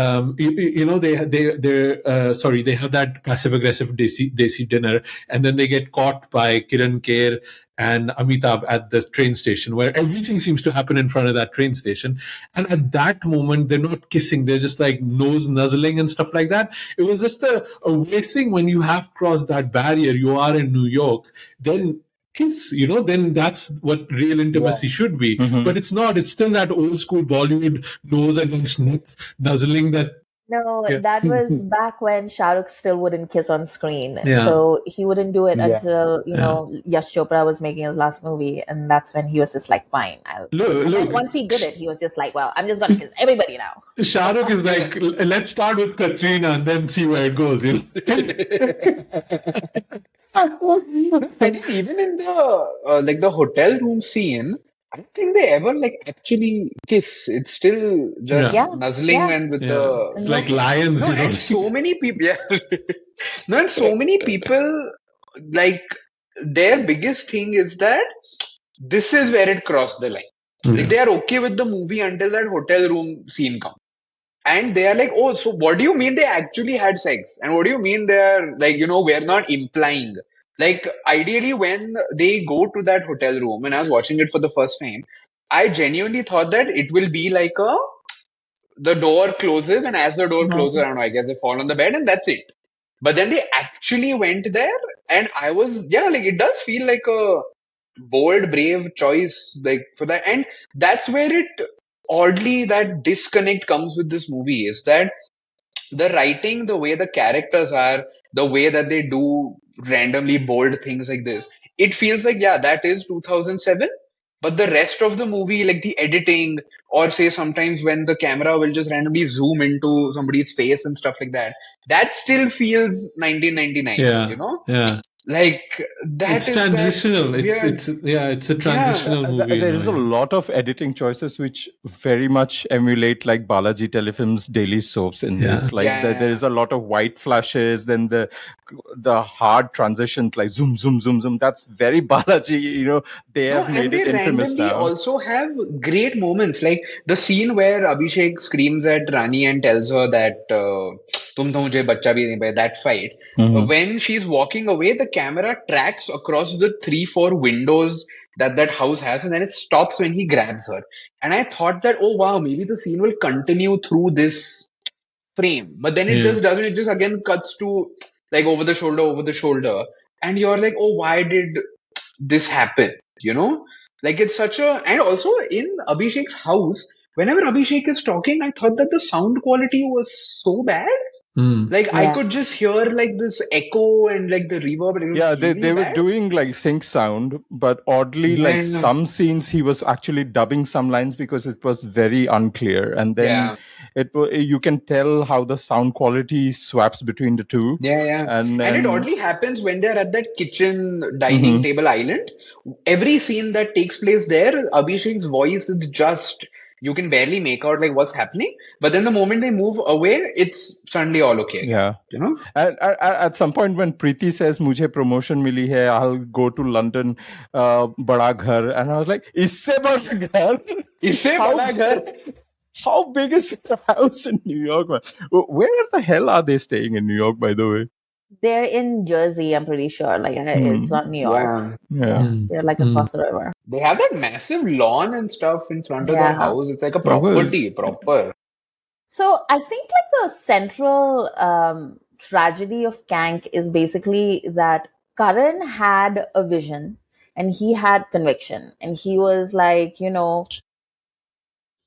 that passive aggressive desi dinner, and then they get caught by Kiran Kher and Amitabh at the train station, where everything seems to happen in front of that train station. And at that moment, they're not kissing, they're just like nose nuzzling and stuff like that. It was just a weird thing. When you have crossed that barrier, you are in New York, then kiss, then that's what real Yeah. intimacy should be. Mhm. But it's not. It's still that old school Bollywood nose against neck nuzzling that. No, Yeah. that was back when Shah Rukh still wouldn't kiss on screen. Yeah. So he wouldn't do it Yeah. until, Yeah. Yash Chopra was making his last movie. And that's when he was just like, fine. And then Look, once he did it, he was just like, well, I'm just going to kiss everybody now. Shah Rukh is like, let's start with Katrina and then see where it goes. I think even in the like the hotel room scene, I don't think they ever like actually kiss. It's still just Yeah. nuzzling Yeah. and with Yeah. the It's No. like lions, no, and so many people, yeah, no, and so many people like their biggest thing is that this is where it crossed the line. Like they are okay with the movie until that hotel room scene comes. And they are like, oh, so what do you mean they actually had sex? And what do you mean they're like, we're not implying. Like, ideally, when they go to that hotel room, and I was watching it for the first time, I genuinely thought that it will be like the door closes, and as the door closes, I Mhm. don't know, I guess they fall on the bed, and that's it. But then they actually went there, and I was, yeah, like, it does feel like a bold, brave choice, like, for that. And that's where it oddly that disconnect comes with this movie is that the writing, the way the characters are, the way that they do randomly bold things like this, it feels like, yeah, that is 2007. But the rest of the movie, like the editing, or say sometimes when the camera will just randomly zoom into somebody's face and stuff like that, that still feels 1999, yeah. Yeah. Like, that It's is that transitional. weird. It's a Yeah. transitional movie in There a is a way. lot of editing choices which very much emulate like Balaji Telefilm's daily soaps in Yeah. this. Like there Yeah. is a lot of white flashes, then the hard transitions like zoom, zoom, zoom, zoom. That's very Balaji. They No, have and made they it infamous randomly now. also have great moments. Like the scene where Abhishek screams at Rani and tells her that "Tum to mujhe bachcha bhi nahi paye," that fight. Mhm. When she's walking away, the camera tracks across the 3, 4 windows that house has, and then it stops when he grabs her. And I thought that, oh wow, maybe the scene will continue through this frame. But then it Yeah. just doesn't. It just again cuts to like over the shoulder, and you're like, oh, why did this happen? You know, like it's such a, and also in Abhishek's house, whenever Abhishek is talking, I thought that the sound quality was so bad. Mm. Like I Yeah. could just hear like this echo and like the reverb, and it Yeah, was really they were bad. doing like sync sound, but oddly, like Yeah, some scenes, he was actually dubbing some lines because it was very unclear. And then yeah, you can tell how the sound quality swaps between the two. yeah, yeah. And And it then oddly happens when they're at that kitchen dining Mhm. table island. Every scene that takes place there, Abhishek's voice is just, you can barely make out like what's happening. But then the moment they move away, it's suddenly all okay again. Yeah. You know? At some point when Preeti says मुझे promotion मिली है, I'll go to London, बड़ा घर, and I was like, इससे बड़ा घर? इससे How बड़ा घर. how big is the house in New York, man? Where the hell are they staying in New York, by the way? They're in Jersey, I'm pretty sure. Like, it's not New York. Yeah. Yeah. Yeah. They're like across the river. They have that massive lawn and stuff in front of their Yeah. house. It's like a Oh, well. property, proper. So I think like the central tragedy of KANK is basically that Karan had a vision and he had conviction and he was like,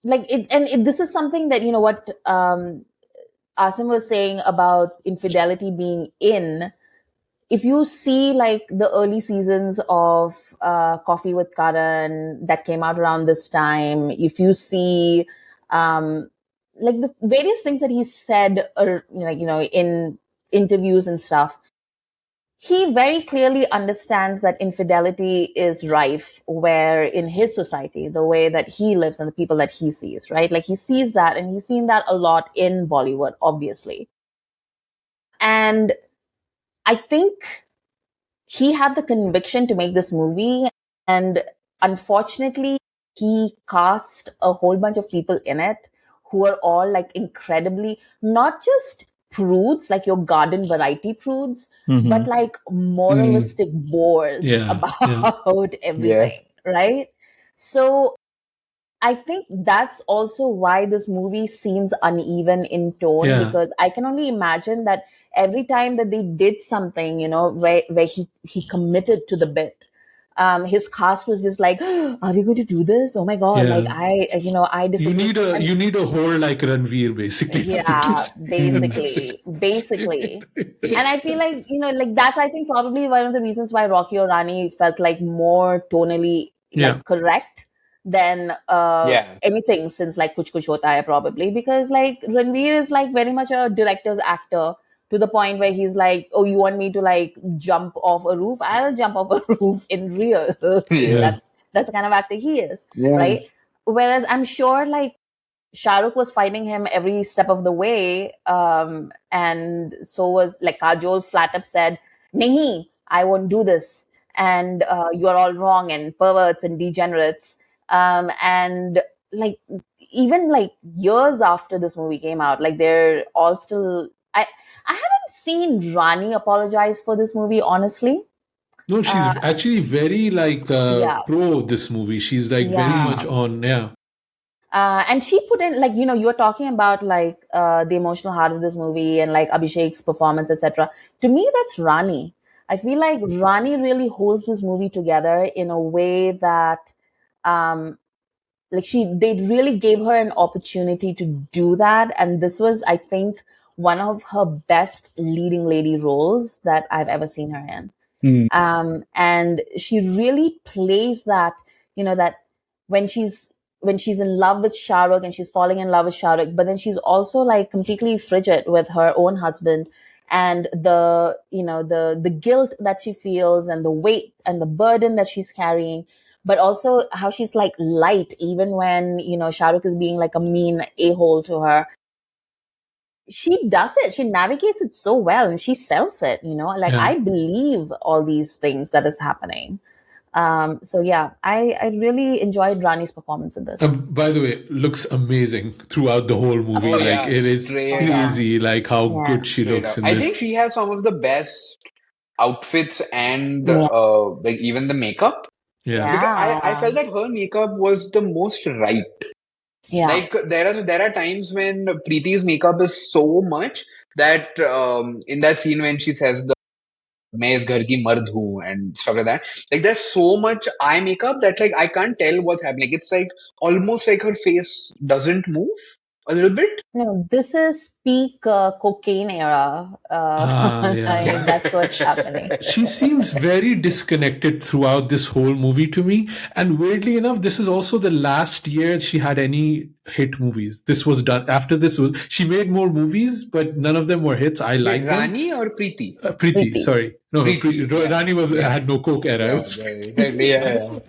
like this is something that, what Asim was saying about infidelity being in. If you see like the early seasons of Coffee with Karan that came out around this time, if you see like the various things that he said, like in interviews and stuff, he very clearly understands that infidelity is rife where in his society, the way that he lives and the people that he sees, right? Like he sees that and he's seen that a lot in Bollywood, obviously. And I think he had the conviction to make this movie, and unfortunately he cast a whole bunch of people in it who are all like incredibly not just prudes, like your garden variety prudes, but like moralistic bores Yeah. Yeah. about Yeah. everything, right? So I think that's also why this movie seems uneven in tone, Yeah. because I can only imagine that every time that they did something, where he committed to the bit, his cast was just like, "Are we going to do this? Oh my god!" Like Yeah. I disagree. And You need a whole like Ranveer basically for them to yeah, in that basically. And I feel like, like that's, I think, probably one of the reasons why Rocky or Rani felt like more tonally Yeah. like correct than Yeah. anything since like Kuch Kuch Hota Hai, probably, because like Ranveer is like very much a director's actor to the point where he's like, oh, you want me to like jump off a roof? I'll jump off a roof in real. Yeah. That's the kind of actor he is, Yeah. right? Whereas I'm sure like Shah Rukh was fighting him every step of the way. And so was like Kajol flat up said, Nahi, I won't do this. And you're all wrong and perverts and degenerates. And like, even like years after this movie came out, like they're all still. I haven't seen Rani apologize for this movie, honestly. No, she's actually very like Yeah. pro this movie. She's like very Yeah. much on. Yeah. And she put in, like, you were talking about like the emotional heart of this movie and like Abhishek's performance, etc. To me, that's Rani. I feel like Rani really holds this movie together in a way that, like, they really gave her an opportunity to do that, and this was, I think, one of her best leading lady roles that I've ever seen her in. And she really plays that, that when she's in love with Shah Rukh and she's falling in love with Shah Rukh, but then she's also like completely frigid with her own husband, and the guilt that she feels and the weight and the burden that she's carrying, but also how she's like light even when Shah Rukh is being like a mean a-hole to her. She does it. She navigates it so well and she sells it, like Yeah. I believe all these things that is happening. So yeah, I really enjoyed Rani's performance in this. By the way, looks amazing throughout the whole movie. Oh, Like yeah, it is straight crazy, like how Yeah. good she Straight looks up. in I this. think she has some of the best outfits and Yeah. like even the makeup. Yeah. Because Yeah. I felt that her makeup was the most right. Yeah. Like there are times when Preeti's makeup is so much that in that scene when she says मैं इस घर की मर्द हूँ and stuff like that. Like there's so much eye makeup that like I can't tell what's happening. It's like almost like her face doesn't move a little bit. No, this is peak cocaine era. Yeah. I mean, that's what's happening. She seems very disconnected throughout this whole movie to me. And weirdly enough, this is also the last year she had any hit movies. This was done after this was she made more movies, but none of them were hits. I Wait, liked them. Rani or Preeti? Preeti, Preeti. sorry. No, Preeti, yeah. Rani was Yeah. had no coke era. It Yeah, was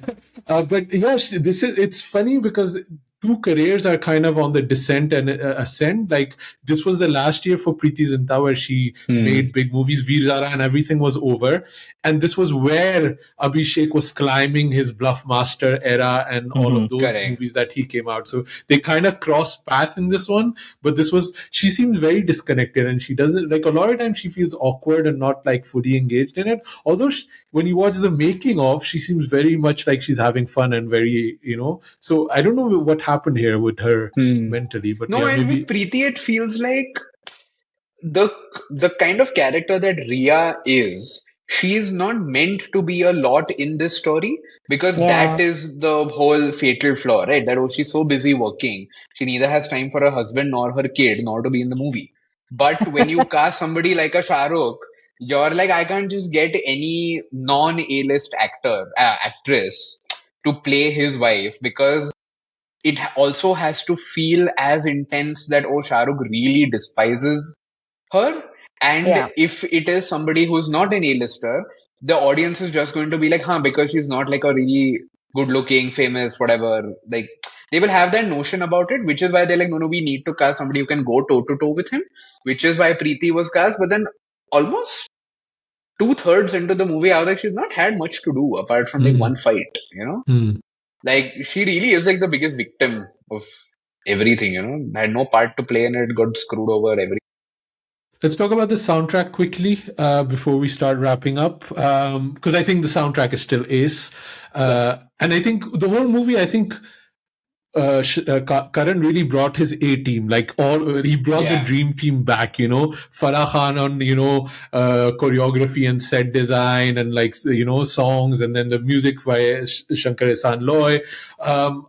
yeah. but yeah, it's funny because two careers are kind of on the descent and ascent. Like this was the last year for Preeti Zinta where she made big movies. Veer Zara and everything was over, and this was where Abhishek was climbing his Bluff Master era and all of those Correct. movies that he came out. So they kind of crossed path in this one. But this was she seems very disconnected, and she doesn't like a lot of times she feels awkward and not like fully engaged in it. Although when you watch the making of, she seems very much like she's having fun and very So I don't know what happened here with her mentally, but No, yeah, and maybe with Preeti, it feels like the the kind of character that Riya is, she is not meant to be a lot in this story because Yeah. that is the whole fatal flaw, right? That she's so busy working, she neither has time for her husband nor her kid, nor to be in the movie. But when you cast somebody like a Shah Rukh, you're like, I can't just get any non-A-list actress to play his wife because it also has to feel as intense that Shah Rukh really despises her. And Yeah. if it is somebody who's not an A-lister, the audience is just going to be like, huh, because she's not like a really good looking, famous, whatever. Like they will have that notion about it, which is why they're like, no, no, we need to cast somebody who can go toe to toe with him, which is why Preeti was cast. But then almost two-thirds into the movie, I was like, she's not had much to do apart from like one fight, Like she really is like the biggest victim of everything, Had no part to play in it, got screwed over every. Let's talk about the soundtrack quickly before we start wrapping up, because I think the soundtrack is still ace, and I think the whole movie, I think Karan really brought his A team, like he brought the dream team back, Farah Khan on, choreography and set design and songs, and then the music by Shankar Ehsaan Loy.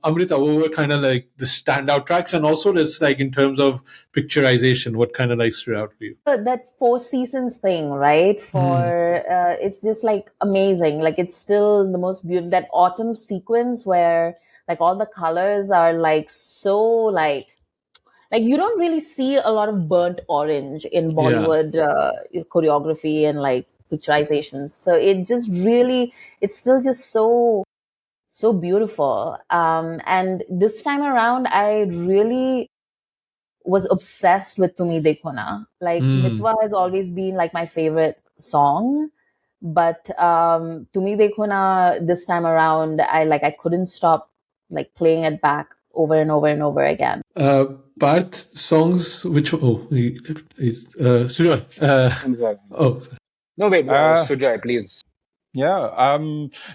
Amrita, what were kind of like the standout tracks, and also just like in terms of picturization, what kind of like stood out for you? That Four Seasons thing, right? It's just like amazing. Like it's still the most beautiful, that autumn sequence where like all the colors are like so like you don't really see a lot of burnt orange in Bollywood choreography and like picturizations. So it just really, it's still just so beautiful. And this time around, I really was obsessed with Tumhi Dekho Na. Like Mitwa has always been like my favorite song, but Tumhi Dekho Na this time around, I couldn't stop like playing it back over and over and over again. Parth songs, which Sujoy. No, wait, Sujoy, please. Yeah,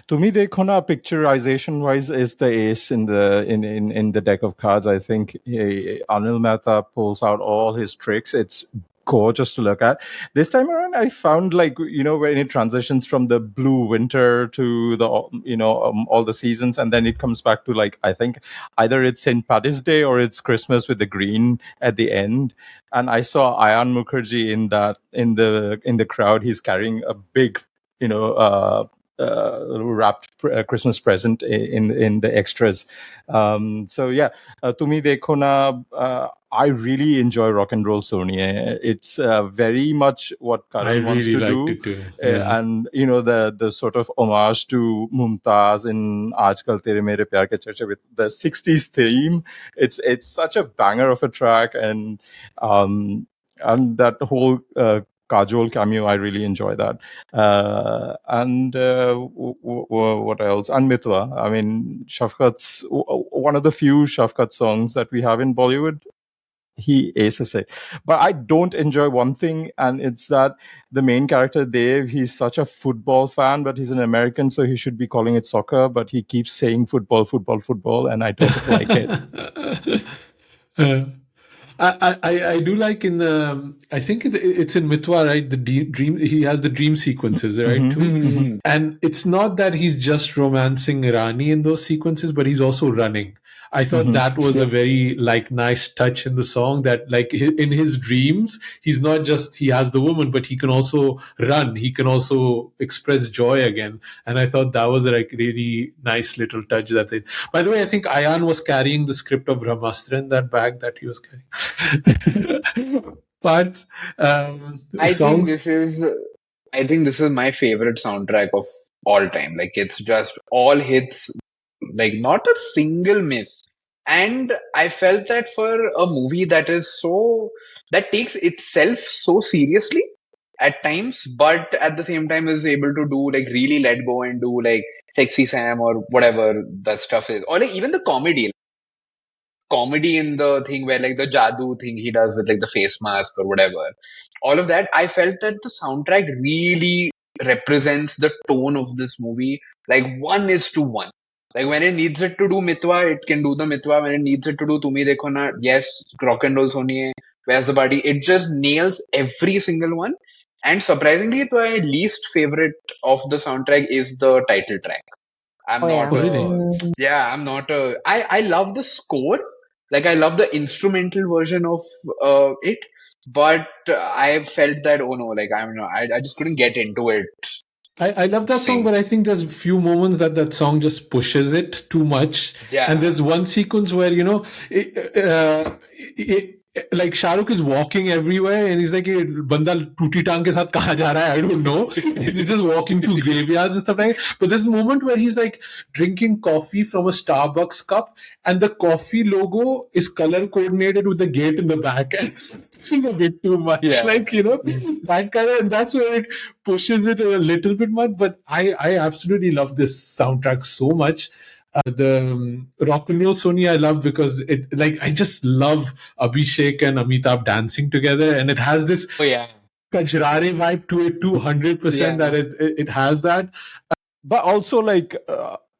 Tumhi Dekho Na picturization wise is the ace in the deck of cards. I think Anil Mehta pulls out all his tricks. It's gorgeous to look at. This time around, I found when it transitions from the blue winter to the all the seasons, and then it comes back to I think either it's St. Paddy's Day or it's Christmas with the green at the end. And I saw Ayan Mukherjee in the crowd. He's carrying a big wrapped Christmas present in the extras. So yeah, Tumhi Dekho Na, I really enjoy Rock and Roll Sonia. It's very much what Karan wants to do, it too. Yeah. and the sort of homage to Mumtaz in Aajkal Tere Mere Pyar Ke Charche with the 60s theme. It's such a banger of a track, and that whole Kajol cameo, I really enjoy that. And what else? And Mitwa. I mean, Shafqat's one of the few Shafqat songs that we have in Bollywood. He aces it. But I don't enjoy one thing, and it's that the main character, Dave, he's such a football fan, but he's an American, so he should be calling it soccer, but he keeps saying football, football, football, and I don't like it. I do like in I think it's in Mitwa, right? The dream, he has the dream sequences, right? Too. Mhm. And it's not that he's just romancing Rani in those sequences, but he's also running. I thought that was a very like nice touch in the song, that like in his dreams, he's not just he has the woman, but he can also run. He can also express joy again. And I thought that was a like really nice little touch that they. By the way, I think Ayan was carrying the script of Brahmastra in that bag that he was carrying. But I think songs. this is I think this is my favorite soundtrack of all time. Like it's just all hits, like not a single miss. And I felt that for a movie that takes itself so seriously at times, but at the same time is able to do like really let go and do like Sexy Sam or whatever that stuff is. Or like even the comedy in the thing where like the jadoo thing he does with like the face mask or whatever. All of that, I felt that the soundtrack really represents the tone of this movie, like 1:1. Like when it needs it to do Mitwa, it can do the Mitwa. When it needs it to do Tumhi Dekho Na, yes, rock and roll Soniye, where's the body? It just nails every single one. And surprisingly, my least favorite of the soundtrack is the title track. I'm Oh yeah. not Oh, really? a, yeah, I'm not a, I love the score. Like I love the instrumental version of it, but I felt that, oh no, like I'm not, I just couldn't get into it. I love that song, Sing. but I think there's a few moments that that song just pushes it too much. And Yeah. there's one sequence where, like Shah Rukh is walking everywhere and he's like, "ये बंदा टूटी टांग के साथ कहाँ जा रहा है? I don't know." He's just walking through graveyards and stuff like that. But there's a moment where he's like drinking coffee from a Starbucks cup and the coffee logo is color coordinated with the gate in the back. And this is a bit too much. Yeah. Like, that kind of, and that's where it pushes it a little bit much. But I absolutely love this soundtrack so much. The Rock and Roll Sony I love because it, like, I just love Abhishek and Amitabh dancing together, and it has this Oh yeah. Kajrare vibe to it, 200% Yeah. that it has that. But also, like,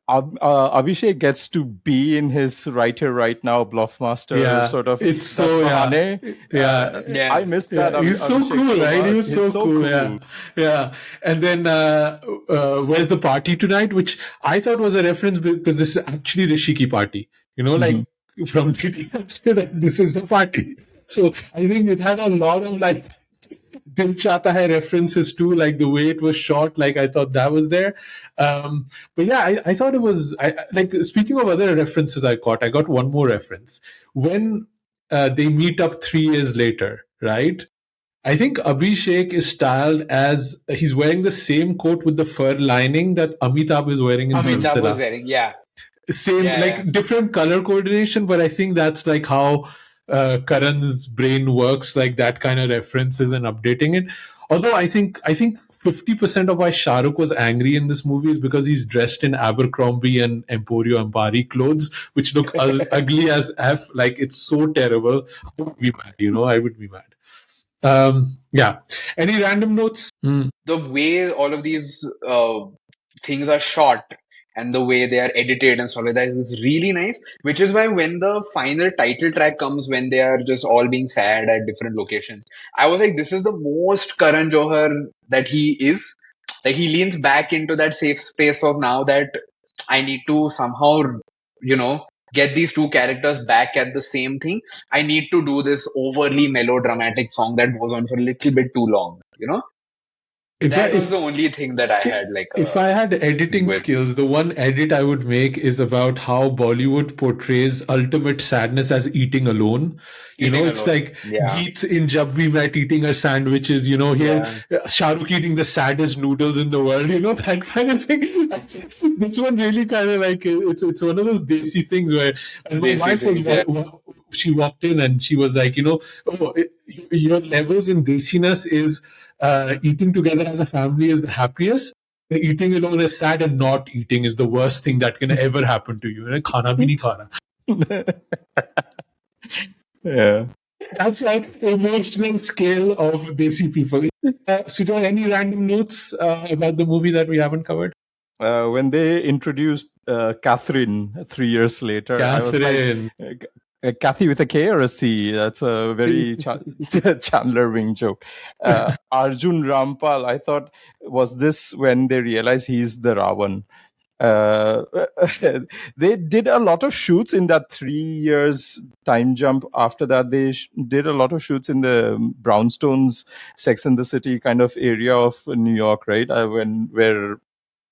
Abhishek gets to be in his right here, right now, Bluffmaster Yeah, sort of. it's so yeah. Yeah. I missed that. Yeah, he's so Abhishek cool, right? He much. was He's so cool. Yeah, yeah. And then where's the party tonight? Which I thought was a reference because this is actually the Shiki party. Like from the this is the party. So I think it had a lot of like Dil Chata Hai references too, like the way it was shot. Like I thought that was there. But yeah, I thought it was like speaking of other references I got one more reference when they meet up 3 years later, right? I think Abhishek is styled as he's wearing the same coat with the fur lining that Amitabh is wearing in Amitabh was Silsila. wearing, yeah. Same, Yeah, like yeah. different color coordination, but I think that's like how Karan's brain works, like that kind of references and updating it. Although I think 50% of why Shah Rukh was angry in this movie is because he's dressed in Abercrombie and Emporio Ambari clothes, which look as ugly as F. Like it's so terrible. I would be mad, I would be mad. Yeah. Any random notes? The way all of these things are shot and the way they are edited and stuff like that is really nice. Which is why when the final title track comes, when they are just all being sad at different locations, I was like, this is the most Karan Johar that he is. Like he leans back into that safe space of now that I need to somehow, get these two characters back at the same thing. I need to do this overly melodramatic song that goes on for a little bit too long. If I, That was if the only thing that I had like If a I had thing editing with. skills, the one edit I would make is about how Bollywood portrays ultimate sadness as eating alone. Eating It's alone. like Yeah. Geet in Jab We Met eating her sandwiches, here Yeah. Shah Rukh eating the saddest noodles in the world, that kind of thing. This one really kind of like, it's one of those desi things where, and my Desi wife was, things, yeah. she walked in and she was like, your levels in desiness is eating together as a family is the happiest. Eating alone is sad, and not eating is the worst thing that can ever happen to you. Khana bhi nahi kha raha. Yeah. That's like emotional scale of desi people. Sujoy, any random notes about the movie that we haven't covered? When they introduced Catherine 3 years later, I was like, Catherine. Kathy with a K or a C? That's a very Chandler Wing joke. Arjun Rampal, I thought, was this when they realized he's the Ravan? Uh, they did a lot of shoots in that 3 years time jump. After that, they did a lot of shoots in the brownstones, Sex and the City kind of area of New York, right? Where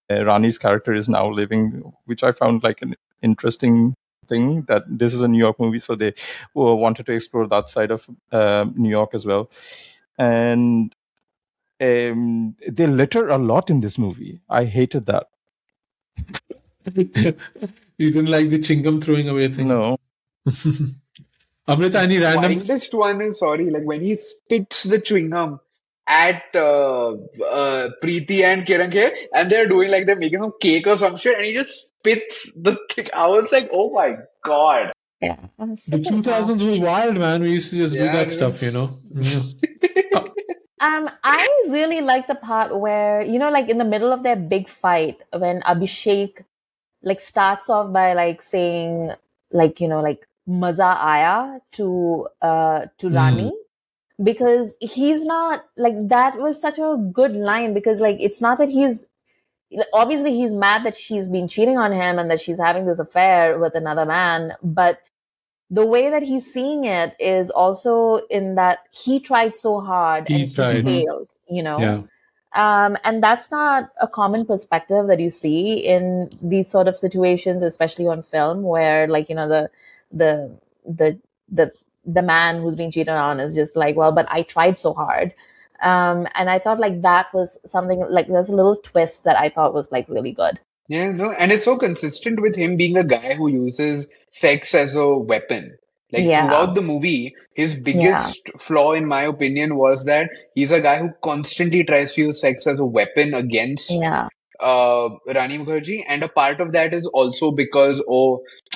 Rani's character is now living, which I found like an interesting thing, that this is a New York movie, so they wanted to explore that side of New York as well. And they litter a lot in this movie. I hated that. You didn't like the chingam throwing away thing? No. Amrita, any random? Wildest one is, sorry, like when he spits the chewing gum at Preeti and Kiran here, and they're doing like they're making some cake or some shit, and he just spits the thing. I was like, oh my God. Yeah. The 2000s was wild, man. We used to just do Yeah, that dude. stuff, you know. Yeah. I really like the part where, like in the middle of their big fight, when Abhishek like starts off by like saying like, like maza aaya to Rani, because he's not like, that was such a good line, because like it's not that obviously he's mad that she's been cheating on him and that she's having this affair with another man, but the way that he's seeing it is also in that he tried so hard and he's failed, Yeah. and that's not a common perspective that you see in these sort of situations, especially on film, where like, the the the the man who's being cheated on is just like, well, but I tried so hard. And I thought like that was something like, there's a little twist that I thought was like really good. Yeah, no, and it's so consistent with him being a guy who uses sex as a weapon. Like Yeah. throughout the movie, his Yeah. biggest flaw, in my opinion, was that he's a guy who constantly tries to use sex as a weapon against Yeah. Rani Mukerji. And a part of that is also because,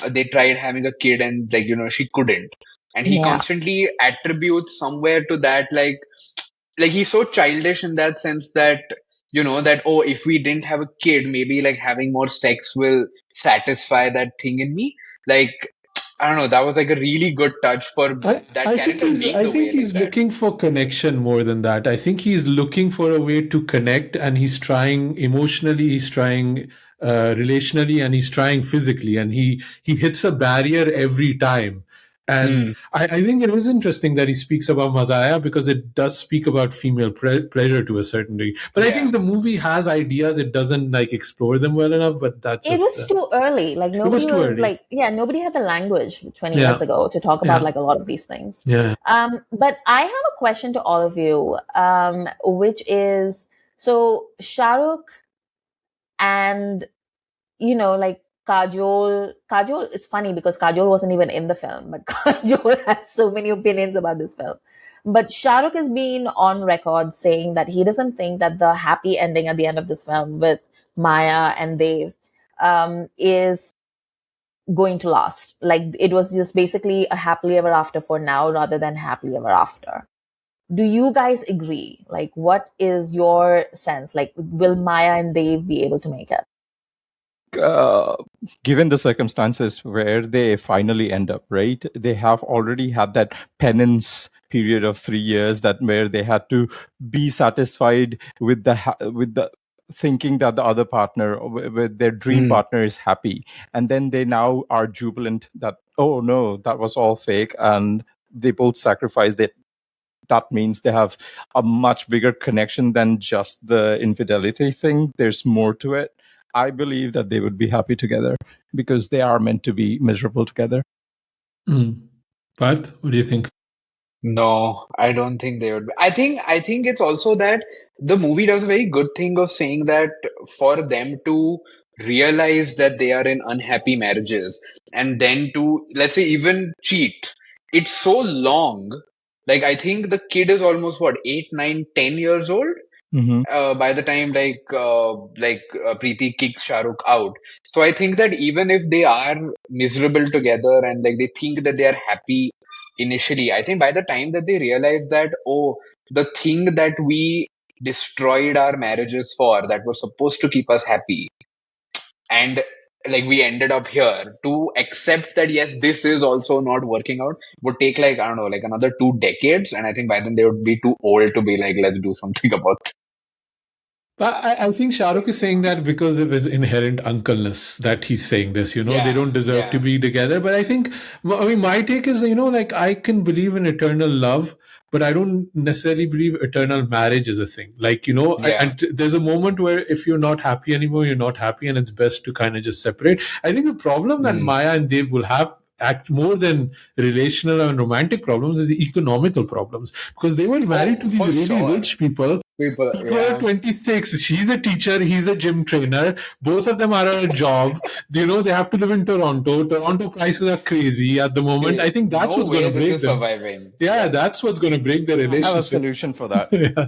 they tried having a kid and like, she couldn't. And he Yeah. constantly attributes somewhere to that, like he's so childish in that sense that that, oh, if we didn't have a kid, maybe like having more sex will satisfy that thing in me. Like, I don't know, that was like a really good touch for that character being I the think way like he's that. looking for connection more than that. I think he's looking for a way to connect, and he's trying emotionally, he's trying relationally, and he's trying physically, and he hits a barrier every time. And Hmm. I think it is interesting that he speaks about Mazaya, because it does speak about female pleasure to a certain degree. But I Yeah. think the movie has ideas; it doesn't like explore them well enough. But that's It just was too early. Like was nobody too was early. like, yeah, nobody had the language 20 Yeah, years ago to talk about yeah, like a lot of these things. yeah. But I have a question to all of you, which is, so Shah Rukh and, like Kajol is funny because Kajol wasn't even in the film, but Kajol has so many opinions about this film. But Shah Rukh has been on record saying that he doesn't think that the happy ending at the end of this film with Maya and Dev is going to last. Like it was just basically a happily ever after for now rather than happily ever after. Do you guys agree? Like, what is your sense? Like, will Maya and Dev be able to make it? Given the circumstances where they finally end up, right? They have already had that penance period of 3 years, that where they had to be satisfied with the thinking that the other partner, with their dream Hmm. partner, is happy, and then they now are jubilant that, oh no, that was all fake, and they both sacrifice that. That means they have a much bigger connection than just the infidelity thing. There's more to it. I believe that they would be happy together because they are meant to be miserable together. Parth, what do you think? No, I don't think they would be. I think it's also that the movie does a very good thing of saying that for them to realize that they are in unhappy marriages and then to, let's say, even cheat, it's so long. Like I think the kid is almost what, 8, 9, 10 years old Mm-hmm. by the time Preeti kicks Shah Rukh out. So I think that even if they are miserable together and like they think that they are happy initially, I think by the time that they realize that, oh, the thing that we destroyed our marriages for, that was supposed to keep us happy, and like we ended up here, to accept that yes, this is also not working out would take like, I don't know, like another 2 decades, and I think by then they would be too old to be like, let's do something about it. But I think Shah Rukh is saying that because of his inherent uncleness that he's saying this. They Yeah, don't deserve to yeah. be together. But I think, I mean, my take is, like I can believe in eternal love, but I don't necessarily believe eternal marriage is a thing. Like, Yeah. and there's a moment where if you're not happy anymore, you're not happy, and it's best to kind of just separate. I think the problem that Mm. Maya and Dev will have act more than relational and romantic problems is the economical problems, because they were married to these For really sure. rich people. People, People are yeah. 26. She's a teacher. He's a gym trainer. Both of them are at a job. They have to live in Toronto. Toronto prices are crazy at the moment. I think that's No what's going way to this break is them. surviving. Yeah, that's what's going to break their I have a relationship. solution for that. Yeah.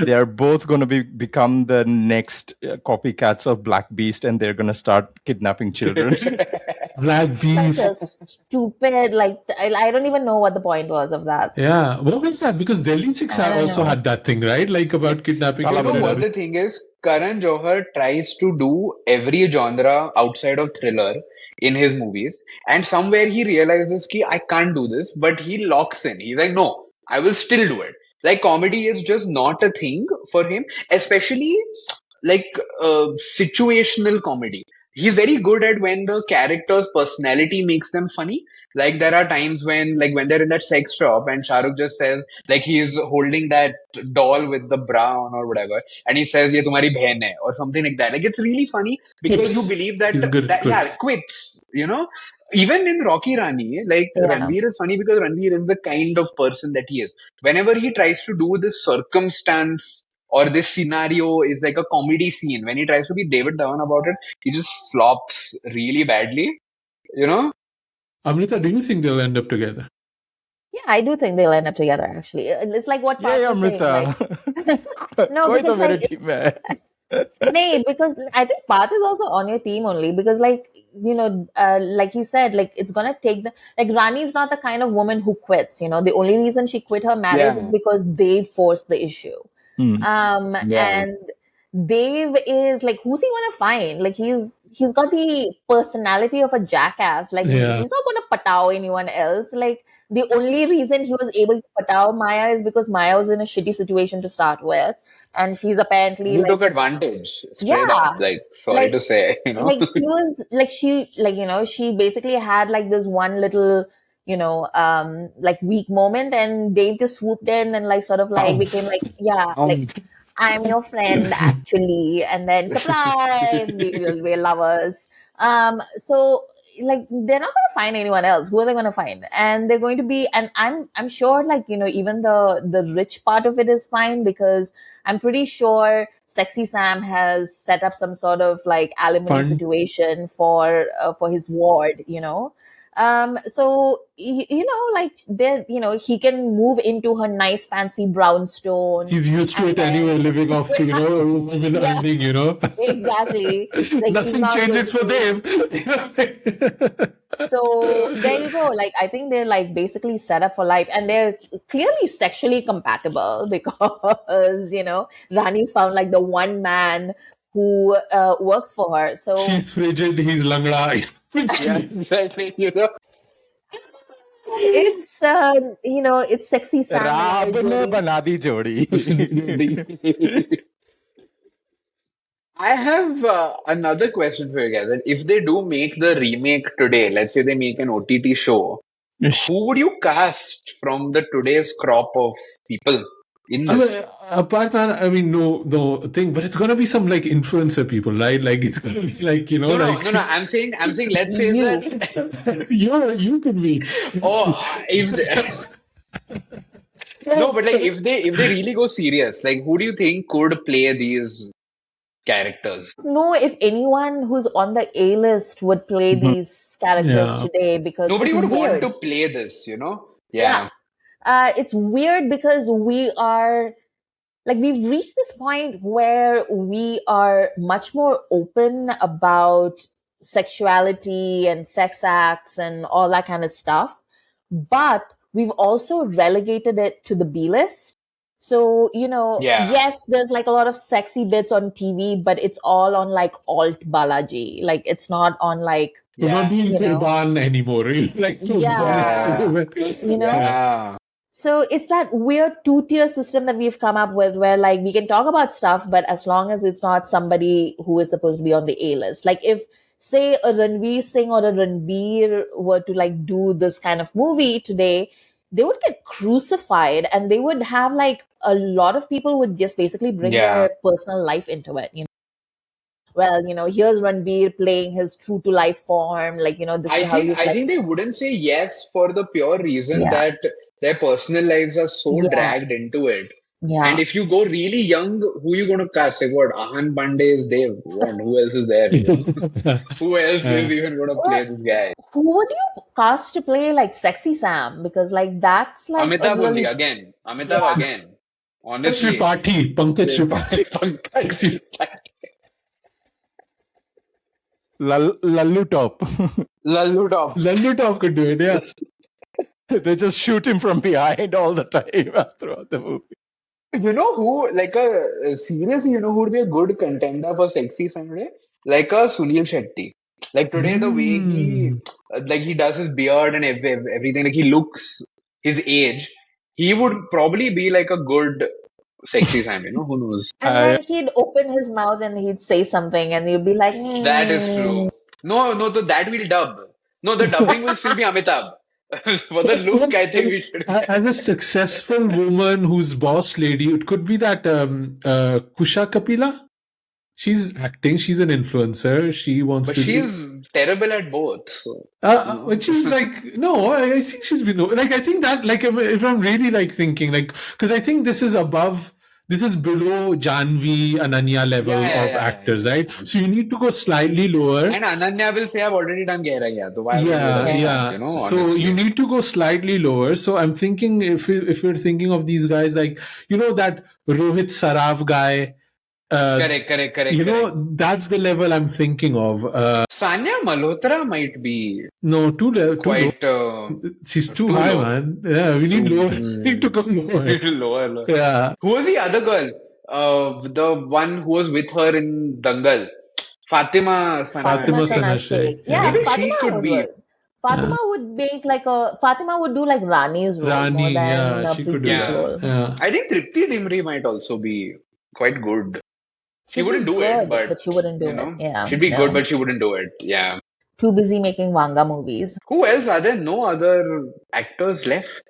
They are both going to become the next copycats of Black Beast, and they're going to start kidnapping children. Black Such Beast. a stupid, like, I don't even know what the point was of that. Yeah. What was that? Because Delhi 6 I don't also know. had that thing, right? Like about kidnapping. Kala You know Bandha. what the thing is? Karan Johar tries to do every genre outside of thriller in his movies, and somewhere he realizes ki I can't do this, but he locks in. He's like, no, I will still do it. Like comedy is just not a thing for him, especially like situational comedy. He's very good at when the character's personality makes them funny. Like there are times when they're in that sex shop and Shah Rukh just says, like he's holding that doll with the bra on or whatever, and he says, "Ye tumhari behen hai," or something like that. Like it's really funny because you Quips. believe that He's good at yeah, quips. quips. Even in Rocky Rani, like Yeah. Ranveer is funny because Ranveer is the kind of person that he is. Whenever he tries to do this circumstance or this scenario is like a comedy scene, when he tries to be David Dhawan about it, he just flops really badly. You know? Amrita, do you think they'll end up together? Yeah, I do think they'll end up together, actually. It's like what Parth Yay, was saying. Like, Amrita! no, Koi to because mere like, team hai. nay, because I think Parth is also on your team only because, like, like he said, like it's gonna take like Rani's not the kind of woman who quits. The only reason she quit her marriage is Yeah. because they forced the issue. Hmm. Yeah. And Dave is like, who's he gonna find? Like he's got the personality of a jackass. Like Yeah. he's not gonna patao anyone else. Like the only reason he was able to patao Maya is because Maya was in a shitty situation to start with, and she's apparently He like, took advantage straight up. yeah, Like, sorry like to say, like he was like she like she basically had like this one little like weak moment, and Dave just swooped in and like sort of like became Pounce. like, yeah, like I'm your friend actually, and then surprise, we're lovers. So like they're not going to find anyone else. Who are they going to find? And they're going to be, and I'm sure like even the rich part of it is fine because I'm pretty sure Sexy Sam has set up some sort of like alimony Fun. situation for his ward. So like there, he can move into her nice fancy brownstone. He's used to And it then anyway, living off, women yeah, earning. exactly. Like he's Nothing not going changes for to. Dave. So there you go. Like I think they're like basically set up for life, and they're clearly sexually compatible because Rani's found like the one man who works for her. So She's frigid, he's langda. yeah, exactly. it's Sexy Sam and Rab ne Marjorie. bana di jodi. I have another question for you guys. That if they do make the remake today, let's say they make an OTT show, who would you cast from the today's crop of people in I this? mean, apart from, I mean, no thing, but it's gonna be some like influencer people, right? Like it's gonna be like No, no, like no, no. I'm saying. Let's say You. that. you could be. Oh, if they, no, but like if they really go serious, like who do you think could play these characters? Know if anyone who's on the A list would play Mhm. these characters Yeah. today because Nobody it's would want weird. to play this. Yeah. Yeah. It's weird because we are like we've reached this point where we are much more open about sexuality and sex acts and all that kind of stuff, but we've also relegated it to the B list. So, Yeah. yes, there's like a lot of sexy bits on TV, but it's all on like alt Balaji. Like it's not on like, We're not Yeah. doing you know, Kurban anymore. Like Kurban. yeah, Yeah. you know. Yeah. So it's that weird two-tier system that we've come up with where like we can talk about stuff, but as long as it's not somebody who is supposed to be on the A list. Like if say a Ranveer Singh or a Ranbir were to like do this kind of movie today, they would get crucified and they would have like a lot of people would just basically bring Yeah. their personal life into it. Well, here's Ranbir playing his true to life form, like, this I is how think he's I like, think they wouldn't say yes for the pure reason yeah, that their personal lives are so yeah, dragged into it. And yeah. if you go really young, who you going to cast? Like what? Ahan Pandey is Dave. What? Who else is there? Who else is Uh, even going to Well, play this guy? who would you cast to play like Sexy Sam? Because like that's like a Amitabh only really again. Amitabh yeah. again. Honestly. Pankaj Yeah. Tripathi. Pankaj. Lallu top. Lallu Top. Lallu Top could do it, yeah. They just shoot him from behind all the time throughout the movie. You know who, like seriously, who would be a good contender for Sexy Sunday? Like a Sunil Shetty. Like today, the way Mm. he does his beard and everything, like he looks his age, he would probably be like a good Sexy Sam, who knows? And then he'd open his mouth and he'd say something, and you'd be like, That is true. No, no, that will dub. No, the dubbing will still be Amitabh. For the look, I think we should get. As a successful woman who's boss lady, it could be that Kusha Kapila. She's acting. She's an influencer. She wants But to do. she's terrible at both. So, But she's like, no, I think she's been like, I think that like if I'm really like thinking like, because I think this is above, this is below Janvi, Ananya yeah, level yeah, of yeah, yeah. actors, right? So you need to go slightly lower. And Ananya will say, I've already done Gehra, so why would you Yeah, again? yeah. So Honestly. you need to go slightly lower. So I'm thinking if you're thinking of these guys like that Rohit Saraf guy, Correct. that's the level I'm thinking of. Sanya Malhotra might be No, too low. quite She's too too high, low. man. Yeah, we need lower. We need to go lower. Lower. Yeah. Who was the other girl? The one who was with her in Dangal. Fatima Sana. Fatima Fatima Sana Sana Sheikh. Sheikh. Yeah, Maybe Fatima she could would be. work. Fatima would make like Fatima would do like Rani's role more Rani, than yeah, she could do Preeti's Yeah. role. that. Yeah. I think Tripti Dimri might also be quite good. She She'd wouldn't be do it, good, but she wouldn't do you it. know, Yeah, she'd be good, no. but she wouldn't do it. Yeah. Too busy making Wanga movies. Who else? Are there no other actors left?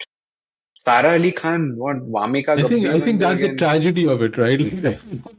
Sara Ali Khan, what? Vamika Gappi I think bande that's the again. tragedy of it, right? We don't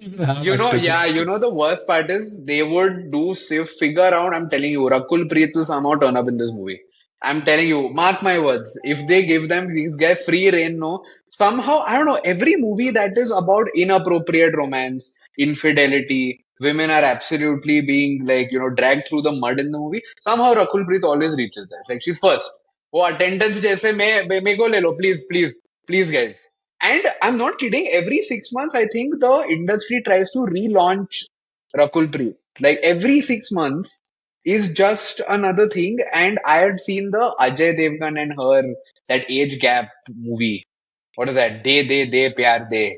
even have actors. The worst part is they would do figure out. I'm telling you, Rakul Preet will somehow turn up in this movie. I'm telling you, mark my words. If they give them these guys free reign, no, somehow, I don't know, every movie that is about inappropriate romance, infidelity, women are absolutely being like, dragged through the mud in the movie. Somehow Rakul Preet always reaches there. Like she's first. वो attendance जैसे मेरे को ले लो please guys. And I'm not kidding. Every 6 months, I think the industry tries to relaunch Rakul Preet. Like every 6 months is just another thing. And I had seen the Ajay Devgan and her that age gap movie. What is that? De Pyar De.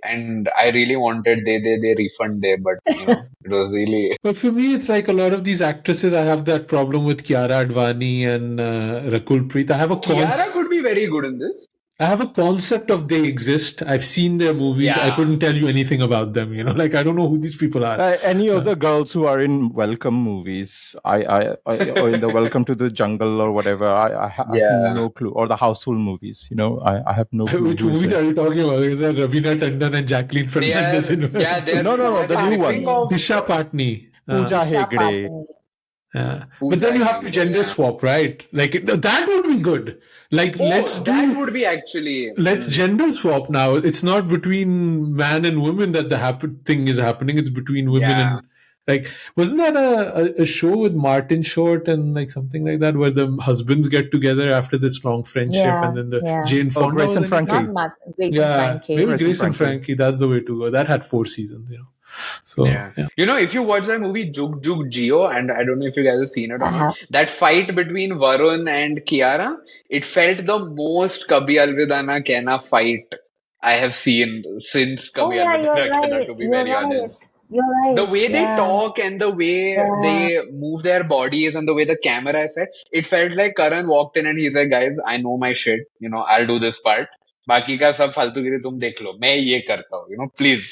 And I really wanted they refund De, but it was really. But for me, it's like a lot of these actresses. I have that problem with Kiara Advani and Rakul Preet. Kiara could be very good in this. I have a concept of they exist. I've seen their movies. I Yeah. couldn't tell you anything about them. Like I don't know who these people are. Any of the girls who are in Welcome movies, or in the Welcome to the Jungle or whatever, I have Yeah. no clue. Or the Housefull movies, I have no clue. Which who is movie there. are you talking about? Is that Ravina Tandon and Jacqueline Fernandez? they're No, the new ones. Disha Patni. Pooja Isha Hegde. Patni. Yeah. Who's But then you that have to movie? gender Yeah. swap, right? Like that would be good. Like That would be actually. let's gender swap now. It's not between man and woman that the thing is happening. It's between women Yeah. and like wasn't that a show with Martin Short and like something like that where the husbands get together after this long friendship Yeah, and then the yeah. Jane Fonda Grace was and in it? Frankie. Not Matt, Grace and Yeah, Frankie. maybe Grace and Grace and Frankie. Frankie. That's the way to go. That had 4 seasons. So Yeah. If you watch that movie Jug Jug Geo, and I don't know if you guys have seen it or I not, have. that fight between Varun and Kiara, it felt the most Kabhi Alvida Na Kehna fight I have seen since Oh Kabhi yeah, Alvida you're Na Kehna, right. to be You're very right. honest. You're The right. way they Yeah. talk and the way Yeah. they move their bodies and the way the camera is set, it felt like Karan walked in and he's like, guys, I know my shit. I'll do this part. बाकी का सब फालतूगिरी तुम देख लो मैं ये करता हूँ please.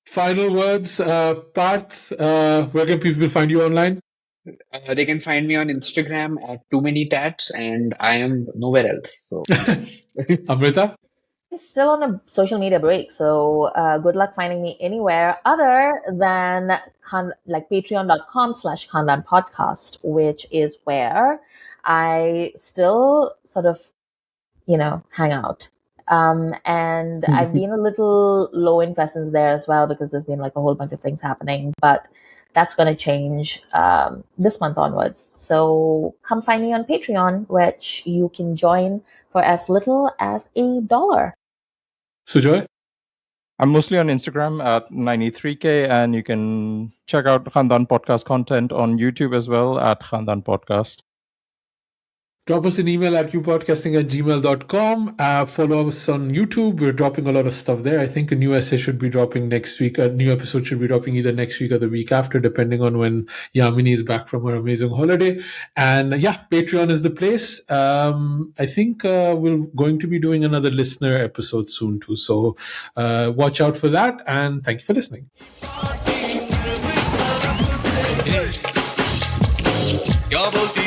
Final words, Parth. Where can people find you online? They can find me on Instagram at too many tats and I am nowhere else. So yes. Amrita. Still on a social media break, so good luck finding me anywhere other than like patreon.com/Khandaan podcast, which is where I still sort of, hang out. And I've been a little low in presence there as well because there's been like a whole bunch of things happening, but that's going to change this month onwards. So come find me on Patreon, which you can join for as little as $1. Sujoy. I'm mostly on Instagram at 93K, and you can check out Khandaan podcast content on YouTube as well at Khandaan podcast. Drop us an email at youpodcasting@gmail.com. Follow us on YouTube. We're dropping a lot of stuff there. I think a new essay should be dropping next week. A new episode should be dropping either next week or the week after, depending on when Yamini is back from her amazing holiday. And yeah, Patreon is the place. I think we're going to be doing another listener episode soon too. So watch out for that. And thank you for listening. क्या बोलती